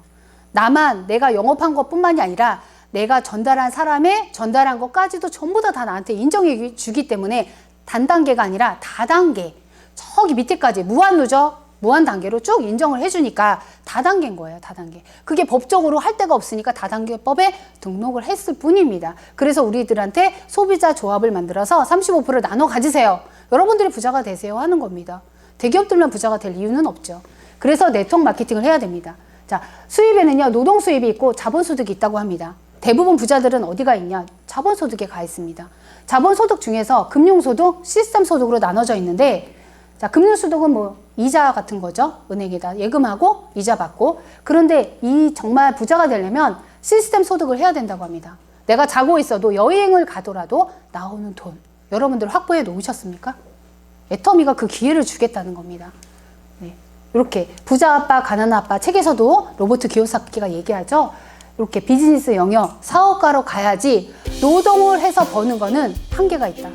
나만 내가 영업한 것뿐만이 아니라 내가 전달한 사람의 전달한 것까지도 전부 다 나한테 인정해 주기 때문에 단단계가 아니라 다단계, 저기 밑에까지 무한 누적, 무한 단계로 쭉 인정을 해주니까 다단계인 거예요. 다단계. 그게 법적으로 할 데가 없으니까 다단계법에 등록을 했을 뿐입니다. 그래서 우리들한테 소비자 조합을 만들어서 35%를 나눠 가지세요. 여러분들이 부자가 되세요 하는 겁니다. 대기업들만 부자가 될 이유는 없죠. 그래서 네트워크 마케팅을 해야 됩니다. 자, 수입에는요, 노동 수입이 있고 자본소득이 있다고 합니다. 대부분 부자들은 어디가 있냐? 자본소득에 가 있습니다. 자본소득 중에서 금융소득, 시스템소득으로 나눠져 있는데, 자, 금융소득은 뭐 이자 같은 거죠. 은행에다 예금하고 이자 받고. 그런데 이 정말 부자가 되려면 시스템 소득을 해야 된다고 합니다. 내가 자고 있어도 여행을 가더라도 나오는 돈. 여러분들 확보해 놓으셨습니까? 애터미가 그 기회를 주겠다는 겁니다. 네. 이렇게 부자 아빠, 가난한 아빠 책에서도 로버트 기요사키가 얘기하죠. 이렇게 비즈니스 영역, 사업가로 가야지 노동을 해서 버는 거는 한계가 있다.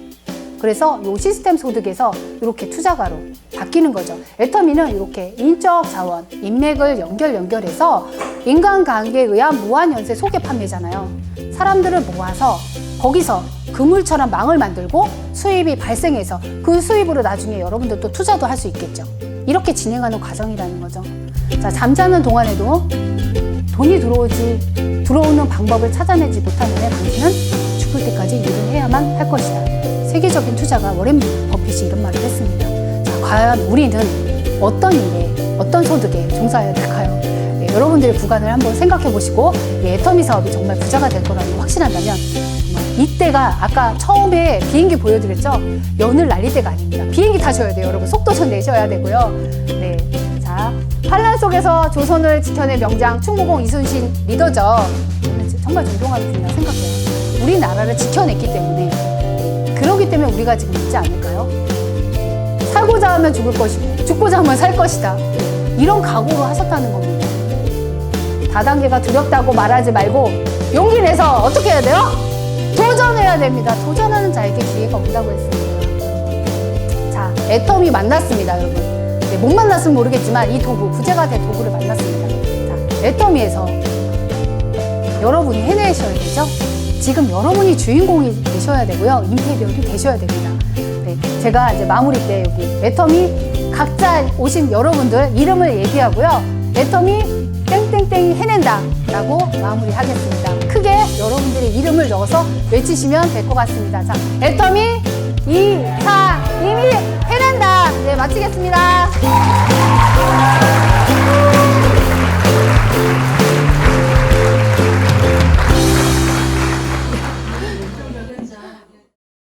그래서 이 시스템 소득에서 이렇게 투자가로 바뀌는 거죠. 애터미는 이렇게 인적 자원, 인맥을 연결해서 인간관계에 의한 무한연쇄 소개 판매잖아요. 사람들을 모아서 거기서 그물처럼 망을 만들고 수입이 발생해서 그 수입으로 나중에 여러분들 또 투자도 할 수 있겠죠. 이렇게 진행하는 과정이라는 거죠. 자, 잠자는 동안에도 돈이 들어오는 방법을 찾아내지 못하면 당신은 죽을 때까지 일을 해야만 할 것이다. 세계적인 투자가 워렌 버핏이 이런 말을 했습니다. 자, 과연 우리는 어떤 일에, 어떤 소득에 종사해야 될까요? 여러분들의 구간을 한번 생각해 보시고 애터미 사업이 정말 부자가 될 거라는 게 확신한다면 이때가 아까 처음에 비행기 보여드렸죠? 연을 날릴 때가 아닙니다. 비행기 타셔야 돼요, 여러분. 속도전 내셔야 되고요. 네, 자, 환란 속에서 조선을 지켜낸 명장 충무공 이순신 리더죠. 저는 정말 존경하는 분이라고 생각해요. 우리나라를 지켜냈기 때문에, 그러기 때문에 우리가 지금 있지 않을까요? 살고자 하면 죽을 것이고 죽고자 하면 살 것이다. 이런 각오로 하셨다는 겁니다. 다단계가 두렵다고 말하지 말고 용기 내서 어떻게 해야 돼요? 도전해야 됩니다. 도전하는 자에게 기회가 온다고 했습니다. 자, 애터미 만났습니다, 여러분. 네, 못 만났으면 모르겠지만 이 도구, 부재가 될 도구를 만났습니다. 자, 애터미에서 여러분이 해내셔야 되죠? 지금 여러분이 주인공이 되셔야 되고요. 임페리얼이 되셔야 됩니다. 네, 제가 이제 마무리 때 여기 애터미 각자 오신 여러분들 이름을 얘기하고요. 애터미 땡땡땡이 해낸다 라고 마무리하겠습니다. 크게 여러분들의 이름을 넣어서 외치시면 될 것 같습니다. 자, 애터미 이상임이 해낸다. 네, 마치겠습니다.